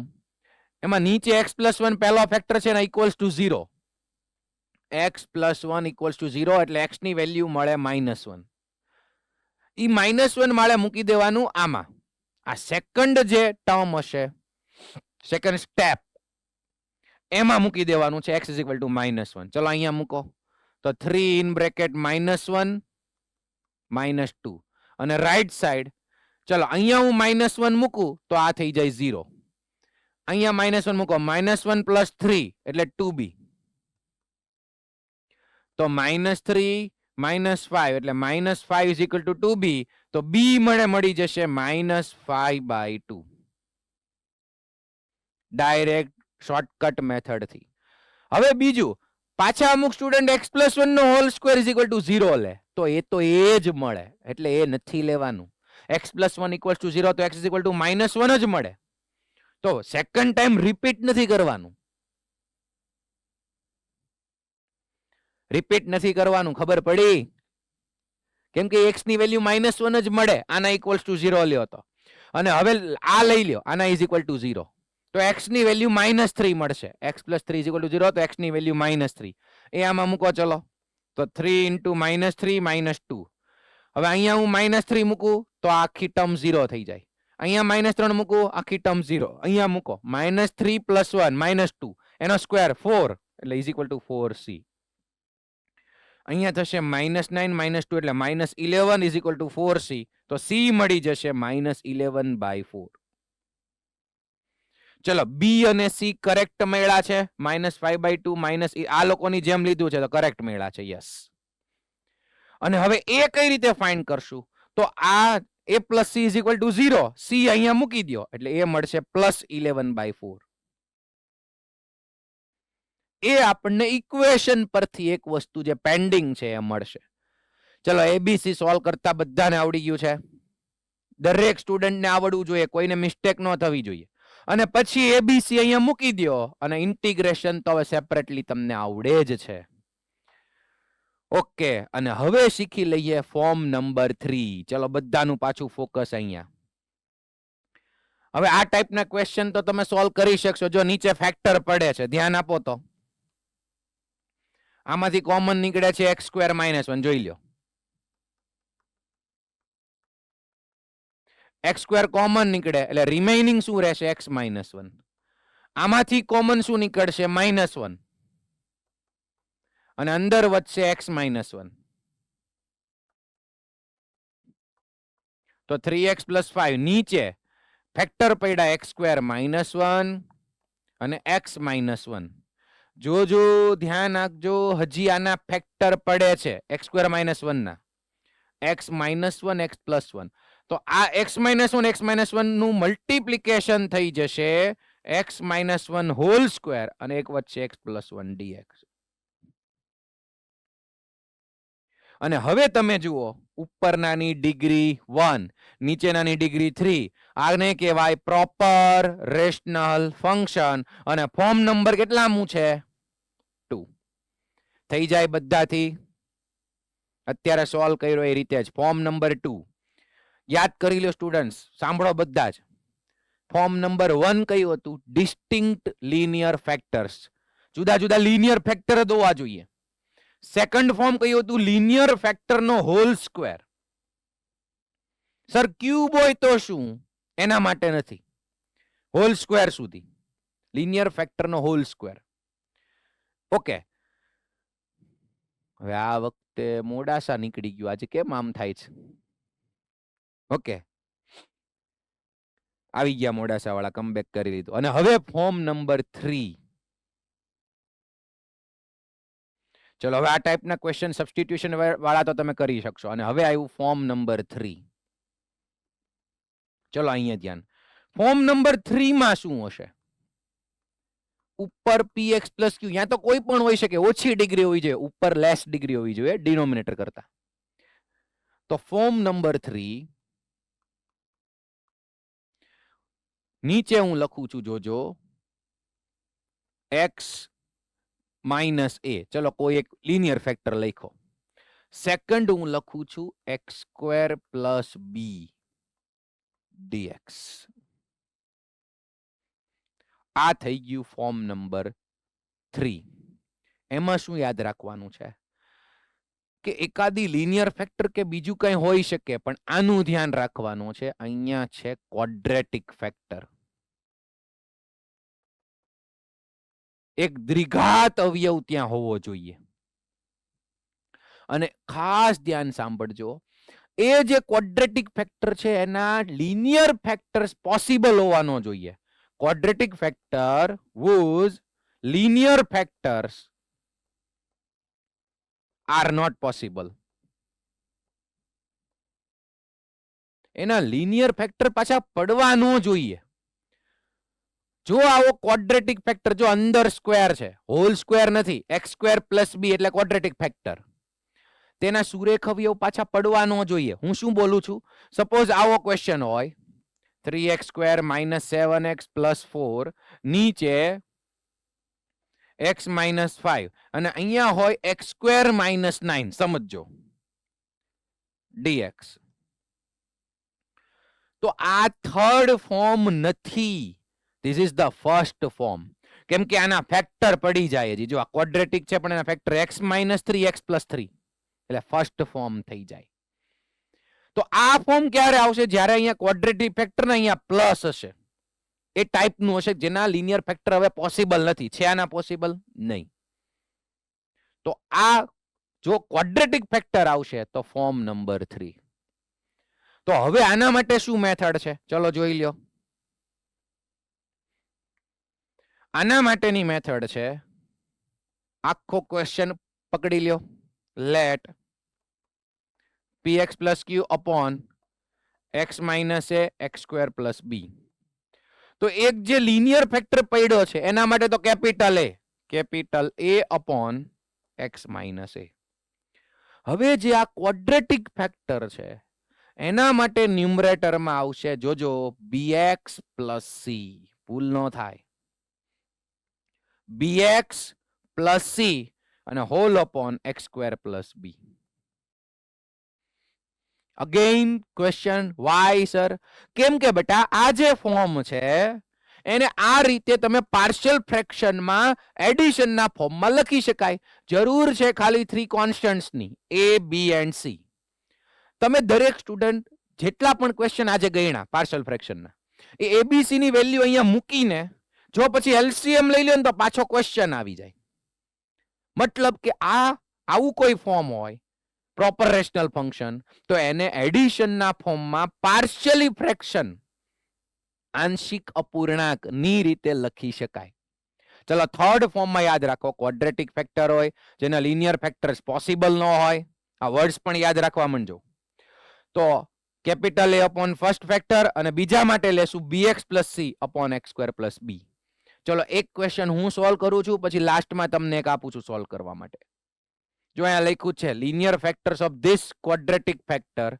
એમાં નીચે x plus 1 પહેલો ફેક્ટર છે ને equals to 0, x plus 1 equals to 0 એટલે x ની વેલ્યુ મળે -1. ઈ -1 માળે મૂકી દેવાનું આમાં. આ સેકન્ડ જે ટર્મ હશે, સેકન્ડ સ્ટેપ, એમાં મૂકી દેવાનું છે x ઇઝ ઇક્વલ ટુ -1. ચલો અહીંયા મૂકો તો 3 ઇન બ્રેકેટ -1 -2 અને રાઈટ સાઈડ, ચલો અહીંયા હું -1 મૂકું તો આ થઈ જાય 0. અહીંયા -1 મૂકો, -1 પ્લસ 3 એટલે 2b, તો -3 -5 એટલે -5 ઇઝ ઇક્વલ ટુ 2b, તો b મળી જશે -5/2 ડાયરેક્ટ શોર્ટકટ મેથડ થી. હવે બીજું, પાછા અમુક સ્ટુડન્ટ x plus 1 નો whole square is equal to 0 લે, તો એ જ મળે, એટલે એ નથી લેવાનું. x plus 1 ઇક્વલ્સ ટુ 0 તો x ઇઝ ઇક્વલ ટુ -1 જ મળે, તો સેકન્ડ ટાઈમ રિપીટ નથી કરવાનું. રિપીટ નથી કરવાનું, ખબર પડી? કેમ કે x ની વેલ્યુ -1 જ મળે આના ઇક્વલ્સ ટુ 0 લ્યો તો, અને હવે આ લઈ લ્યો આના ઇઝ ઇક્વલ ટુ 0, તો x ની વેલ્યુ -3 મળશે. x + 3 ઇઝ ઇક્વલ ટુ 0, તો x ની વેલ્યુ -3 એ આમાં મૂકો. ચલો તો 3 × -3 -2. હવે અહીંયા હું -3 મૂકું તો આ આખી ટર્મ 0 થઈ જાય. અહીંયા -3 મૂકું આખી ટર્મ 0. અહીંયા મૂકો -3 + 1 -2 એનો સ્ક્વેર 4 એટલે ઇઝ ઇક્વલ ટુ 4c. અહીંયા થશે -9 -2 એટલે -11 ઇઝ ઇક્વલ ટુ 4c, તો c મળી જશે -11/4. ચલો b અને c કરેક્ટ મળ્યા છે, -5/2 આ લોકોની જેમ લીધું છે તો કરેક્ટ મળ્યા છે. યસ. અને હવે એ કઈ રીતે ફાઇન્ડ કરશું? તો આ a + c is equal to 0, c અહીંયા મૂકી દો એટલે એ મળશે +11/4. એ આપણને ઇક્વેશન પરથી એક વસ્તુ જે પેન્ડિંગ છે એ મળશે. ચલો એબીસી સોલ્વ કરતા બધાને આવડી ગયું છે? દરેક સ્ટુડન્ટને આવડવું જોઈએ, કોઈને મિસ્ટેક ન થવી જોઈએ. અને પછી એબીસી અહીંયા મૂકી દો અને ઇન્ટિગ્રેશન તો હવે સેપરેટલી તમને આવડે જ છે. ઓકે, અને હવે શીખી લઈએ ફોર્મ નંબર 3. ચલો બધાનું પાછું ફોકસ અહીંયા. હવે આ ટાઈપના ક્વેશ્ચન તો તમે સોલ્વ કરી શકશો જો નીચે ફેક્ટર પડે છે, ધ્યાન આપો તો. આમાંથી કોમન નીકળે છે x² - 1, જોઈ લો. x² કોમન નીકળે એટલે રિમેઇનિંગ શું રહેશે? x - 1. આમાંથી કોમન શું નીકળશે? -1, અને અંદર વધશે x - 1. તો 3x + 5 નીચે ફેક્ટર પડ્યા x² - 1 અને x - 1. જોજો ધ્યાન આપજો, હજી આના ફેક્ટર પડે છે x² - 1 ના. x - 1 x + 1, તો આ x - 1 x - 1 નું મલ્ટીપ્લિકેશન થઈ જશે x - 1 હોલ સ્ક્વેર અને એક વચ્ચે x + 1 dx. અને હવે તમે જુઓ ઉપરનાની ડિગ્રી 1, નીચેનાની ડિગ્રી 3. આને કહેવાય પ્રોપર રેશનલ ફંક્શન, અને ફોર્મ નંબર કેટલામું છે? 2. થઈ જાય બધાથી? અત્યારે સોલ્વ કર્યો એ રીતે જ ફોર્મ નંબર 2 યાદ કરી લો સ્ટુડન્ટ્સ, સાંભળો બધા જ. ફોર્મ નંબર 1 કયું હતું? ડિસ્ટિંક્ટ લિનિયર ફેક્ટર્સ, જુદા જુદા લિનિયર ફેક્ટર જ હોવા જોઈએ. સેકન્ડ ફોર્મ કયું હતું? લિનિયર ફેક્ટર નો હોલ સ્ક્વેર. સર ક્યુબ હોય તો શું? એના માટે નથી, હોલ સ્ક્વેર સુધી. લિનિયર ફેક્ટર નો હોલ સ્ક્વેર. ઓકે, હવે આ વખતે મોડાસા નીકળી ગયું, આજે કેમ આમ થાય છે? ઓકે, આવી ગયા મોડાસા વાળા, કમબેક કરી લીધું. અને હવે ફોર્મ નંબર 3. ચલો હવે આ ટાઈપના ક્વેશ્ચન સબસ્ટિટ્યુશન વાળા તો તમે કરી શકશો. અને હવે આવ્યું ફોર્મ નંબર 3. ચલો અહીંયા ધ્યાન. ફોર્મ નંબર 3 માં શું હશે? ઉપર px + q, ત્યાં તો કોઈ પણ હોઈ શકે, ઓછી ડિગ્રી હોવી જોઈએ, ઉપર લેસ ડિગ્રી હોવી જોઈએ ડિનોમિનેટર કરતા. તો ફોર્મ નંબર 3 નીચે હું લખું છું, જોજો, x - a. ચલો કોઈ એક લિનિયર ફેક્ટર લખો. સેકન્ડ હું લખું છું x² + b dx. આ થઈ ગયું ફોર્મ નંબર 3. એમાં શું યાદ રાખવાનું છે કે એકાદી લિનિયર ફેક્ટર કે બીજું કંઈ હોઈ શકે, પણ આનું ધ્યાન રાખવાનું છે. અહીંયા છે ક્વોડ્રેટિક ફેક્ટર, એક દ્વિઘાત અવયવ ત્યાં હોવો જોઈએ. અને ખાસ ધ્યાન સાંભળજો, એ જે ક્વોડ્રેટિક ફેક્ટર છે એના લિનિયર ફેક્ટર્સ પોસિબલ હોવાનો જોઈએ. quadratic factor whose linear factors are not possible. એના લિનિયર ફેક્ટર પાછા પડવા ન જોઈએ. જો આવો ક્વોડ્રેટિક ફેક્ટર, જો અંદર સ્ક્વેર છે, હોલ સ્ક્વેર નથી, x² + b એટલે ક્વોડ્રેટિક ફેક્ટર, તેના સુરેખ અવયવ પાછા પડવા ન જોઈએ. હું શું બોલું છું? સપોઝ આવો ક્વેશ્ચન હોય 3x² - 7x + 4 નીચે x - 5 અને અહીંયા હોય x² - 9. સમજો, dx. તો આ થર્ડ ફોર્મ નથી, this is the first form. કેમ કે આના ફેક્ટર પડી જાય હજી. જો આ ક્વોડ્રેટિક છે પણ એના ફેક્ટર x - 3 x + 3 એટલે ફર્સ્ટ ફોર્મ થઈ જાય. તો આ ફોર્મ ક્યારે આવશે? જ્યારે અહીંયા ક્વોડ્રેટિક ફેક્ટર ને અહીંયા પ્લસ હશે. એ ટાઈપનું હશે જેના લિનિયર ફેક્ટર હવે પોસિબલ નથી. છે આના પોસિબલ નહીં. તો આ જો ક્વોડ્રેટિક ફેક્ટર આવશે તો ફોર્મ નંબર 3. તો હવે આના માટે શું મેથડ છે? ચલો જોઈ લ્યો. આના માટેની મેથડ છે, આખો ક્વેશ્ચન પકડી લ્યો. Let px + q upon x - a x² + b. તો એક જે લિનિયર ફેક્ટર પડ્યો છે એના માટે તો capital A upon x - a. હવે જે આ ક્વોડ્રેટિક ફેક્ટર છે એના માટે ન્યુમરેટરમાં આવશે, જોજો, bx + c. ભૂલ ન થાય. bx + c અને whole upon x² + b. Again question, why sir? કેમ કે બેટા આ જે ફોર્મ છે એને આ રીતે તમે પાર્શિયલ ફ્રેક્શનમાં એડિશનના ફોર્મમાં લખી શકાય. જરૂર છે ખાલી 3 કોન્સ્ટન્ટ્સની, a, b એન્ડ c. તમે દરેક સ્ટુડન્ટ જેટલા પણ ક્વેશ્ચન આજે ગણ્યા પાર્શિયલ ફ્રેક્શનના, એ abc ની વેલ્યુ અહીંયા મૂકીને જો પછી એલસીએમ લઈ લો ને તો પાછો ક્વેશ્ચન આવી જાય. મતલબ કે આવું કોઈ ફોર્મ હોય પ્રોપર રેશનલ ફંક્શન, તો એને એડિશનના ફોર્મમાં પાર્શિયલી ફ્રેક્શન, આંશિક અપૂર્ણાંક ની રીતે લખી શકાય. ચલો થર્ડ ફોર્મમાં યાદ રાખો, ક્વોડ્રેટિક ફેક્ટર હોય જેના લિનિયર ફેક્ટર્સ પોસિબલ ન હોય. આ વર્ડ્સ પણ યાદ રાખવા માંડજો. તો capital A upon first factor અને બીજા માટે લેશું bx + c upon x² + b. ચલો એક ક્વેશ્ચન હું સોલ્વ કરું છું, પછી લાસ્ટમાં તમને એક આપું છું સોલ્વ કરવા માટે. જો અહીંયા લખ્યું છે linear factors of this quadratic factor.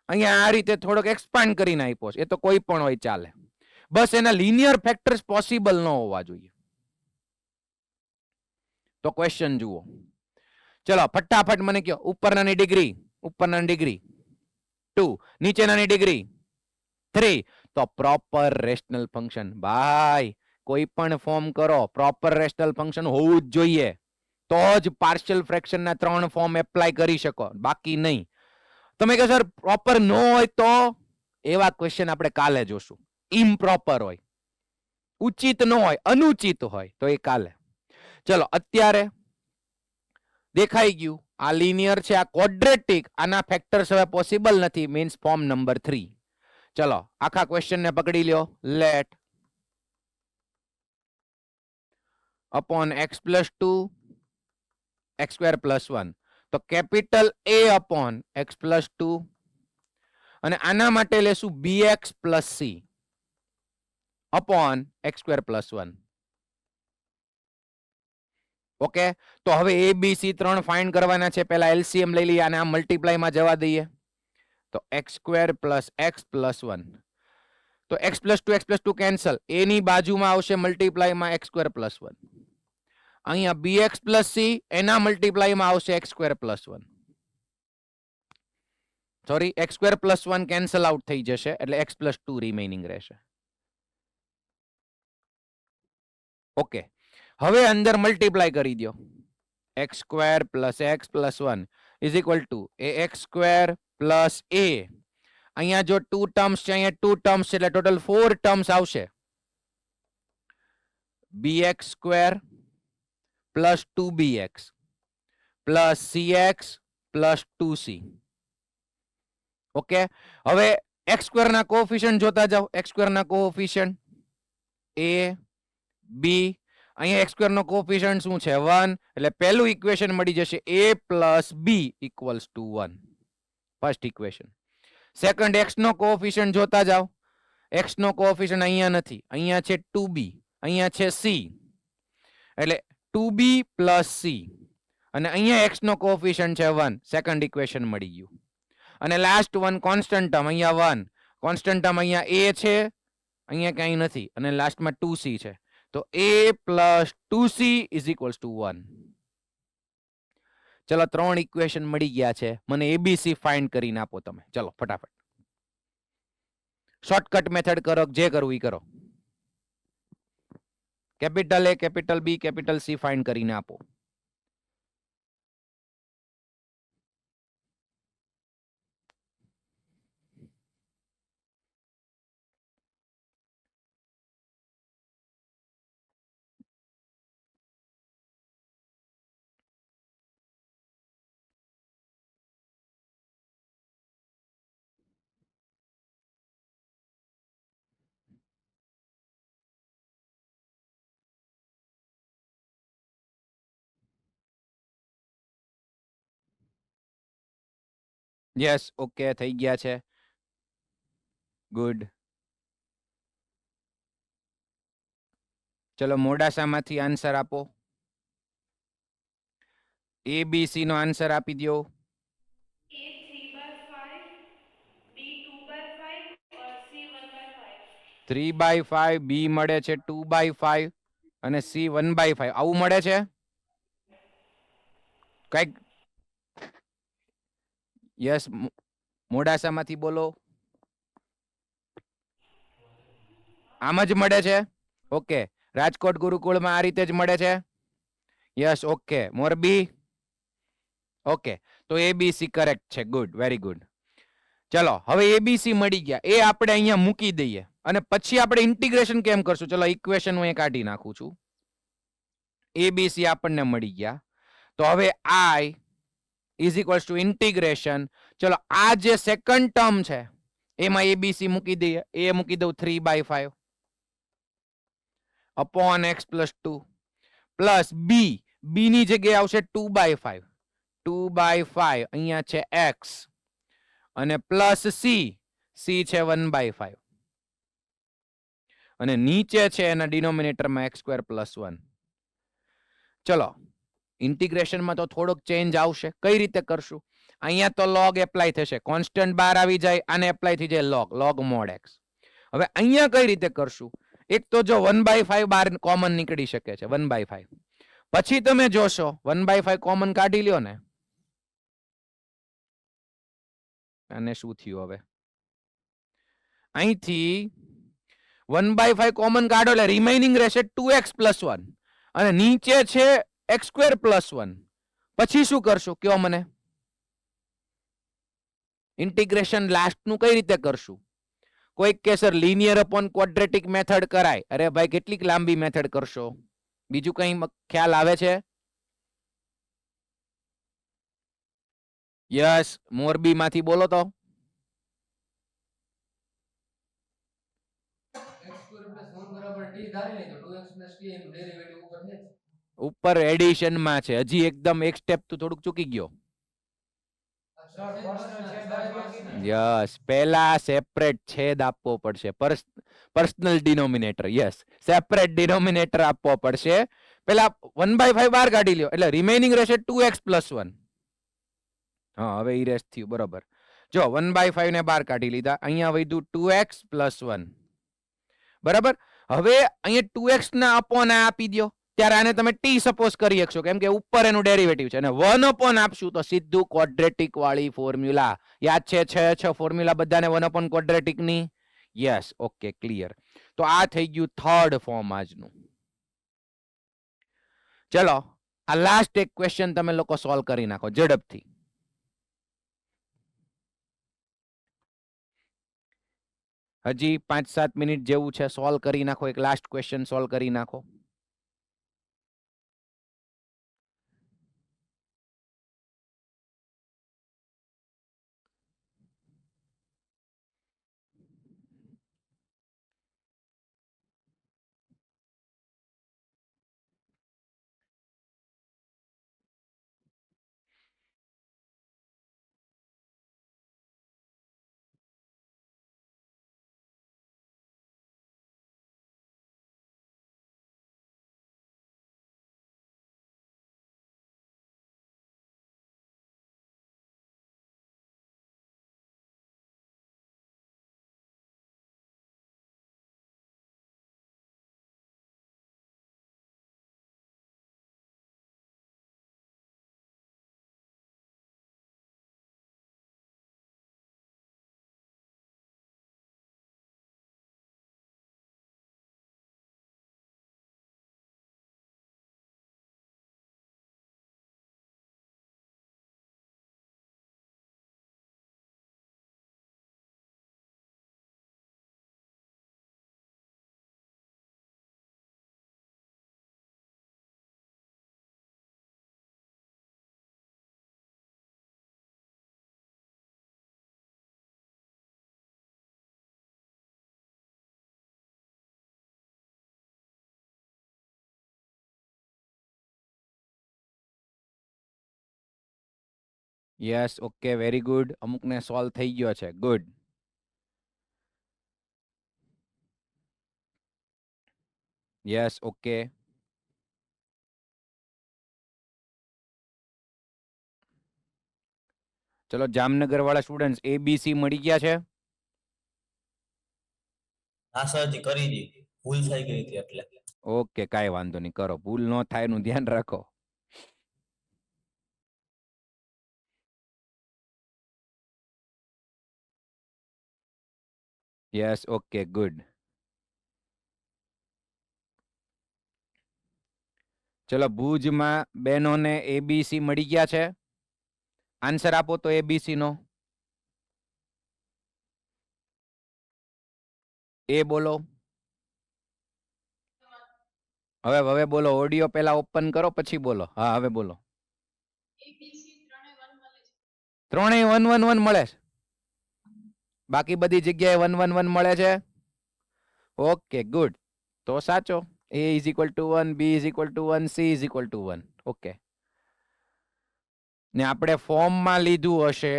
અહીંયા આ રીતે થોડોક એક્સપાન્ડ કરીને આપ્યો છે. એ તો કોઈ પણ હોય ચાલે, બસ એના લિનિયર ફેક્ટર્સ પોસિબલ ન હોવા જોઈએ. તો ક્વેશ્ચન જુઓ. ચલો ફટાફટ મને કહો, ઉપરનાની ડિગ્રી 2, નીચેનાની ડિગ્રી 3. તો પ્રોપર રેશનલ ફંક્શન. ભાઈ કોઈ પણ ફોર્મ કરો, પ્રોપર રેશનલ ફંક્શન હોવું જ જોઈએ, તો જ પાર્શિયલ ફ્રેક્શનના 3 ફોર્મ એપ્લાય કરી શકો, બાકી નહીં. તમે કહો સર પ્રોપર ન હોય તો? એવા ક્વેશ્ચન આપણે કાલે જોશું. ઇમ્પ્રોપર હોય, ઉચિત ન હોય, અનુચિત હોય તો એ કાલે. ચલો અત્યારે દેખાઈ ગયું આ લિનિયર છે, આ ક્વોડ્રેટિક, આના ફેક્ટર્સ હવે પોસિબલ નથી, મીન્સ ફોર્મ નંબર 3. ચલો આખા ક્વેશ્ચન ને પકડી લ્યો. Let upon x + 2 x² + 1. તો કેપિટલ A અપોન x + 2 અને આના માટે લેશું bx + c upon x² + 1. Okay, તો હવે ABC 3 ફાઇન્ડ કરવાના છે. પહેલા એલસીએમ લઈ લઈએ, આને આમ મલ્ટીપ્લાયમાં જવા દઈએ. તો x² + x + 1. તો x + 2 x + 2 કેન્સલ, a ની બાજુમાં આવશે મલ્ટીપ્લાયમાં x² + 1. અહીંયા bx + c એના મલ્ટીપ્લાયમાં આવશે x² + 1. Sorry, x² + 1 cancel out થઈ જશે એટલે x + 2 રિમેઇનિંગ રહેશે. ઓકે, હવે અંદર મલ્ટીપ્લાય કરી દો. x² + x + 1 = ax² + a. અહીંયા જો 2 ટર્મ્સ છે, અહીંયા 2 ટર્મ્સ છે એટલે ટોટલ 4 ટર્મ્સ આવશે. bx² + 2bx + cx + 2c. Okay, હવે x² ના કોએફિશિયન્ટ જોતા જાઓ. x² ના કોએફિશિયન્ટ a b, અહીંયા x² નો કોએફિશિયન્ટ શું છે? 1. એટલે પહેલું ઇક્વેશન મળી જશે a + b = 1. First equation. Second, x નો કોએફિશિયન્ટ જોતા જાઓ. x નો કોએફિશિયન્ટ અહીંયા નથી, અહીંયા છે 2b, અહીંયા છે c, એટલે 2b + c અને અહીંયા x નો કોએફિશિયન્ટ છે 1. સેકન્ડ ઇક્વેશન મળી ગયું. અને લાસ્ટ વન કોન્સ્ટન્ટ ટર્મ, અહીંયા 1. કોન્સ્ટન્ટ ટર્મ અહીંયા a છે, અહીંયા કંઈ નથી, અને લાસ્ટમાં 2c છે. તો a + 2c = 1. ચલો 3 ઇક્વેશન મળી ગયા છે, મને એબીસી ફાઇન્ડ કરીને આપો તમે. ચલો ફટાફટ શોર્ટકટ મેથડ કરો, જે કરવું એ કરો. Capital A, capital B, capital C find કરીને આપો. યસ, ઓકે, થઈ ગયા છે. ગુડ. ચલો મોડાસામાંથી આન્સર આપો. એબીસી નો આન્સર આપી દો. A 3/5, B 2/5 और C 1/5. 3/5, બી મળે છે 2/5 અને સી 1/5. આવું મળે છે કઈક? યસ, મોડાસામાંથી બોલો. આમ જ મળે છે? ઓકે. રાજકોટ ગુરુકુળમાં આ રીતે જ મળે છે? Yes, okay. મોરબી? ઓકે, તો એબીસી કરેક્ટ છે. Good, very good. ચલો હવે એબીસી મળી ગયા, એ આપણે અહીંયા મૂકી દઈએ અને પછી આપણે ઇન્ટિગ્રેશન કેમ કરશું? ચલો ઇક્વેશન હું કાઢી નાખું છું. એબીસી આપણને મળી ગયા, તો હવે આઈ ઇઝ ઇક્વલ્સ ટુ ઇન્ટિગ્રેશન. ચલો આ જે સેકન્ડ ટર્મ છે એમાં એબીસી મૂકી દઈએ. એ મૂકી દઉં 3/5 અપોન x પ્લસ 2 પ્લસ બી, બી ની જગ્યાએ આવશે 2/5. 2/5 અહીંયા છે x અને પ્લસ સી, સી છે 1/5 અને નીચે છે એના ડિનોમિનેટરમાં x² પ્લસ 1. ચલો ઇન્ટિગ્રેશનમાં તો થોડોક ચેન્જ આવશે. કઈ રીતે કરશું? અહીંયા તો log એપ્લાય થશે, કોન્સ્ટન્ટ બહાર આવી જાય, આને એપ્લાય થઈ જાય log mod x. હવે અહીંયા કઈ રીતે કરશું? એક તો જો 1/5 બહાર કોમન નીકળી શકે છે, 1/5. પછી તમે જોશો 1/5 કોમન કાઢી લ્યો ને, અને શું થયું હવે? અહીંથી 1/5 કોમન કાઢો એટલે રિમેઇનિંગ રહેશે 2x પ્લસ 1 અને નીચે છે x² પ્લસ 1. પછી શું કરશું કયો મને? ઇન્ટિગ્રેશન લાસ્ટ નું કઈ રીતે કરશું? કોઈક કે sir linear upon quadratic method કરાય. અરે ભાઈ કેટલીક લાંબી મેથડ કરશો? બીજું કઈ ખ્યાલ આવે છે? યસ, મોરબી માંથી બોલો તો. ઉપર એડિશન માં છે, હજી એકદમ એક સ્ટેપ તું થોડુંક ચૂકી ગયો. યસ, પહેલા સેપરેટ છેદ આપવો પડશે, personal denominator. Yes, separate denominator આપવો પડશે. પેલા 1/5 બહાર કાઢી લ્યો એટલે રિમેઇનિંગ રહેશે 2x પ્લસ 1. હા, હવે ઈ રેસ થયું બરોબર. જો 1/5 ને બહાર કાઢી લીધા, અહીંયા વધ્યું 2x પ્લસ 1. બરાબર. હવે અહીંયા 2x ના અપોન આપી દો, ત્યારે આને તમે t સપોઝ કરી શકશો કેમ કે ઉપર એનું ડેરિવેટિવ છે, અને 1 અપોન આપશું તો સીધું ક્વોડ્રેટિક વાળી ફોર્મ્યુલા. યાદ છે 6 ફોર્મ્યુલા બધાને 1 અપોન ક્વોડ્રેટિક ની? Yes, okay, clear. તો આ થઈ ગયું થર્ડ ફોર્મ આજનું. ચલો આ લાસ્ટ એક ક્વેશ્ચન તમે લોકો સોલ્વ કરી નાખો ઝડપથી. હજી 5-7 મિનિટ જેવું છે, સોલ્વ કરી નાખો. એક લાસ્ટ ક્વેશ્ચન સોલ્વ કરી નાખો. Yes okay very good. અમુકને સોલ્વ થઈ ગયો છે. ગુડ. Yes okay. ચલો જામનગર વાળા સ્ટુડન્ટ્સ એબીસી મળી ગયા છે. હા સરજી કરી દીધી, ભૂલ થઈ ગઈ હતી એટલે. ઓકે કાંઈ વાંધો નહીં, કરો. ભૂલ ન થાય એનું ધ્યાન રાખો. Yes okay good. ચલો ભુજમાં બેનોને એબીસી મળી ગયા છે. આન્સર આપો તો એબીસી નો. એ બોલો. હવે બોલો. ઓડિયો પહેલા ઓપન કરો પછી બોલો. હા હવે બોલો. ત્રણેય 111 મળે છે. બાકી બધી જગ્યાએ 111 મળે છે. Okay good. તો સાચો. A is equal to 1, B is equal to 1, C is equal to 1. Okay. ને આપણે ફોર્મમાં લીધું હશે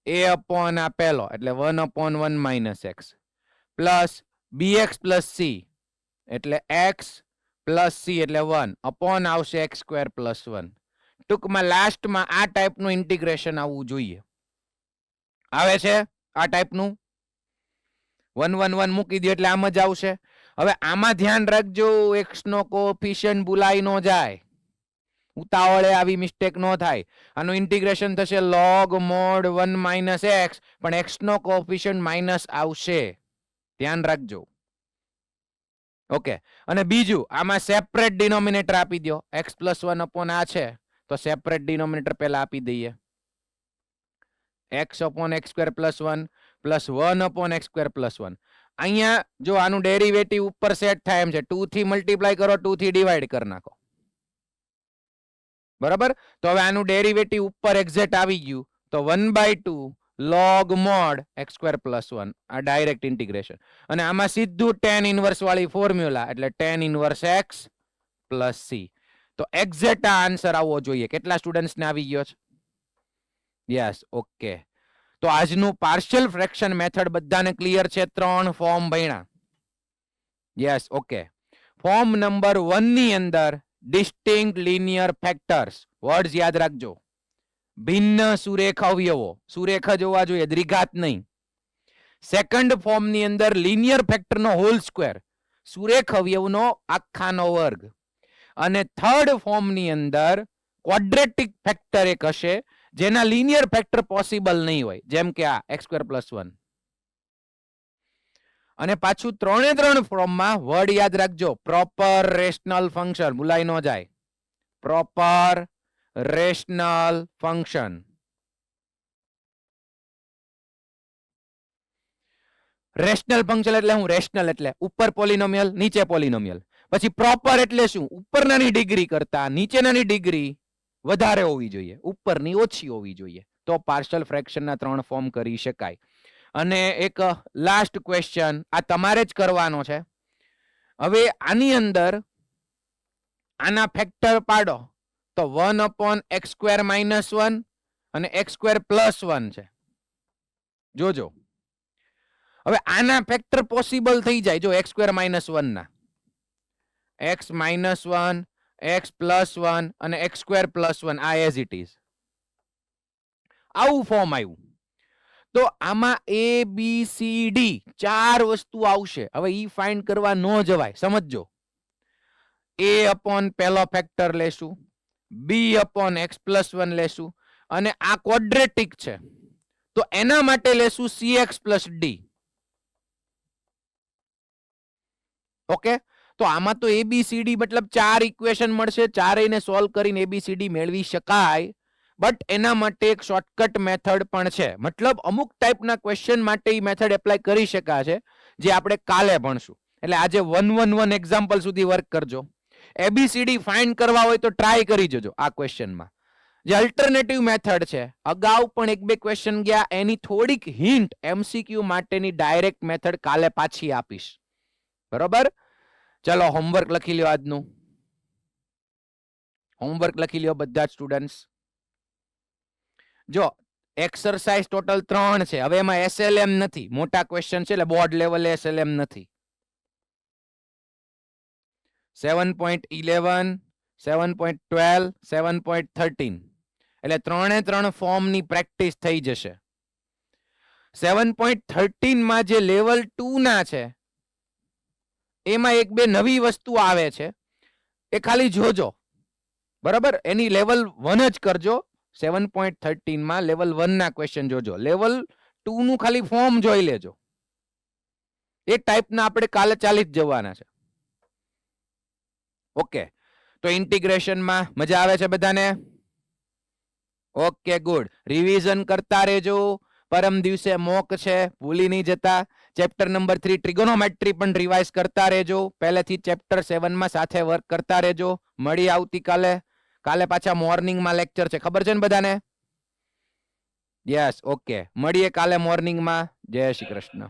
A અપોન આ પહેલો એટલે 1/1 minus x plus bx plus c એટલે x પ્લસ c એટલે 1 અપોન આવશે x સ્ક્વેર પ્લસ 1. ટૂંકમાં લાસ્ટમાં આ ટાઈપનું ઇન્ટિગ્રેશન આવવું જોઈએ. આવે છે આ ટાઈપનું? 111 મૂકી દો એટલે આમ જ આવશે. હવે આમાં ધ્યાન રાખજો, x નો કોએફિશિયન્ટ ભૂલાઈ ન જાય. ઉતાવળે આવી મિસ્ટેક ન થાય. આનું ઇન્ટિગ્રેશન થશે log mod 1 માઇનસ x, પણ x નો કોએફિશિયન્ટ માઇનસ આવશે. ધ્યાન રાખજો. ઓકે. અને બીજું આમાં સેપરેટ ડિનોમિનેટર આપી દો. x પ્લસ 1 અપોન આ છે તો સેપરેટ ડિનોમિનેટર પહેલા આપી દઈએ. x upon x square plus 1 plus 1 upon x square plus 1. અહીંયા જો આનું ડેરિવેટિવ ઉપર સેટ થાય એમ છે. 2 થી મલ્ટીપ્લાય કરો, 2 થી ડિવાઈડ કરી નાખો. બરાબર. તો હવે આનું ડેરિવેટિવ ઉપર એક્ઝેક્ટ આવી ગયું તો 1/2 log mod x square plus 1. આ ડાયરેક્ટ ઇન્ટિગ્રેશન. અને આમાં સીધું tan ઇનવર્સ વાળી ફોર્મ્યુલા એટલે tan inverse x plus c. તો એક્ઝેક્ટ આ આન્સર આવવો જોઈએ. કેટલા સ્ટુડન્ટ્સને આવી ગયો છે? Yes okay. તો આજનું પાર્શિયલ ફ્રેક્શન મેથડ બધાને ક્લિયર છે? 3 ફોર્મ ભણ્યા. Yes okay. ફોર્મ નંબર 1 ની અંદર ડિસ્ટિંક્ટ લિનિયર ફેક્ટર્સ વર્ડ્સ યાદ રાખજો. ભિન્ન સુરેખ અવયવો, સુરેખ જ હોવા જોઈએ, દ્વિઘાત નહીં. સેકન્ડ ફોર્મ ની અંદર લિનિયર ફેક્ટર નો હોલ સ્ક્વેર, સુરેખ અવયવનો આખાનો વર્ગ. અને થર્ડ ફોર્મ ની અંદર ક્વોડ્રેટિક ફેક્ટર એક હશે જેના લિનિયર ફેક્ટર પોસિબલ નહીં હોય, જેમ કે આ x સ્ક્વેર પ્લસ 1. અને પાછું 3 ફોર્મમાં વર્ડ યાદ રાખજો. પ્રોપર રેશનલ ફંક્શન, ભૂલાઈ ન જાય. Proper rational function. Rational function એટલે હું? રેશનલ એટલે ઉપર પોલિનોમિયલ, નીચે પોલિનોમિયલ. પછી પ્રોપર એટલે શું? ઉપરનાની ડિગ્રી કરતા નીચેનાની ડિગ્રી વધારે હોવી જોઈએ, ઉપરની ઓછી હોવી જોઈએ. તો પાર્શિયલ ફ્રેક્શનના 3 ફોર્મ કરી શકાય. અને એક લાસ્ટ ક્વેશ્ચન આ તમારે જ કરવાનો છે. હવે આની અંદર આના ફેક્ટર પાડો તો 1/x સ્ક્વેર માઇનસ 1 અને x સ્ક્વેર પ્લસ 1 છે. જોજો હવે આના ફેક્ટર પોસિબલ થઈ જાય. જો x સ્ક્વેર માઇનસ 1 ના x માઇનસ 1, x પ્લસ 1 અને x સ્ક્વેર પ્લસ 1 આ એઝ ઇટ ઇઝ. આવું ફોર્મ આવ્યું તો આમાં a b c d 4 વસ્તુ આવશે. હવે ઈ ફાઇન્ડ કરવા ન જવાય, સમજજો. a અપોન પહેલો ફેક્ટર લેશું, b અપોન x પ્લસ 1 લેશું, અને આ ક્વોડ્રેટિક છે તો એના માટે લેશું cx પ્લસ d. ઓકે. તો આમાં તો ABCD મતલબ 4 ઇક્વેશન મળશે. ચારેયને સોલ્વ કરીને ABCD મેળવી શકાય. બટ એના માટે એક શોર્ટકટ મેથડ પણ છે. મતલબ અમુક ટાઈપના ક્વેશ્ચન માટે એ મેથડ એપ્લાય કરી શકાશે, જે આપણે કાલે ભણશું. એટલે આજે 111 એક્ઝામ્પલ સુધી વર્ક કરજો. ABCD ફાઇન્ડ કરવા હોય તો ટ્રાય કરી જજો આ ક્વેશ્ચનમાં. જે અલ્ટરનેટિવ મેથડ છે, અગાઉ પણ 1-2 ક્વેશ્ચન ગયા, એની થોડીક હિન્ટ MCQ માટેની ડાયરેક્ટ મેથડ કાલે પાછી આપીશ. બરોબર. ચલો હોમવર્ક લખી લ્યો. આજનું હોમવર્ક લખી લ્યો બધા જ સ્ટુડન્ટ્સ. જો એક્સરસાઇઝ ટોટલ 3 છે. હવે એમાં SLM નથી, મોટા ક્વેશ્ચન છે એટલે બોર્ડ લેવલે SLM નથી. 7.11 7.12 7.13 એટલે 3 ફોર્મની પ્રેક્ટિસ થઈ જશે. 7.13 માં જે લેવલ 2 ના છે એમાં એક બે નવી વસ્તુ આવે છે, એ ખાલી જોજો, બરાબર. એની લેવલ 1 જ કરજો. 7.13 માં લેવલ 1 ના ક્વેશ્ચન જોજો, લેવલ 2 નું ખાલી ફોર્મ જોઈ લેજો. એ ટાઈપના આપણે કાલે ચાલી જ જવાના છે. ઓકે, તો ઇન્ટિગ્રેશનમાં મજા આવે છે બધાને? Okay, good. રિવિઝન કરતા રહેજો. પરમ દિવસે મોક છે, ભૂલી નહીં જતા. ચેપ્ટર નંબર 3 ટ્રિગોનોમેટ્રી પણ રિવાઇઝ કરતા રહેજો. પહેલેથી ચેપ્ટર 7 માં સાથે વર્ક કરતા રહેજો. મળી આવતીકાલે. કાલે પાછા મોર્નિંગમાં લેક્ચર છે, ખબર છે ને બધાને? Yes, okay. મળીએ કાલે મોર્નિંગમાં. જય શ્રી કૃષ્ણ.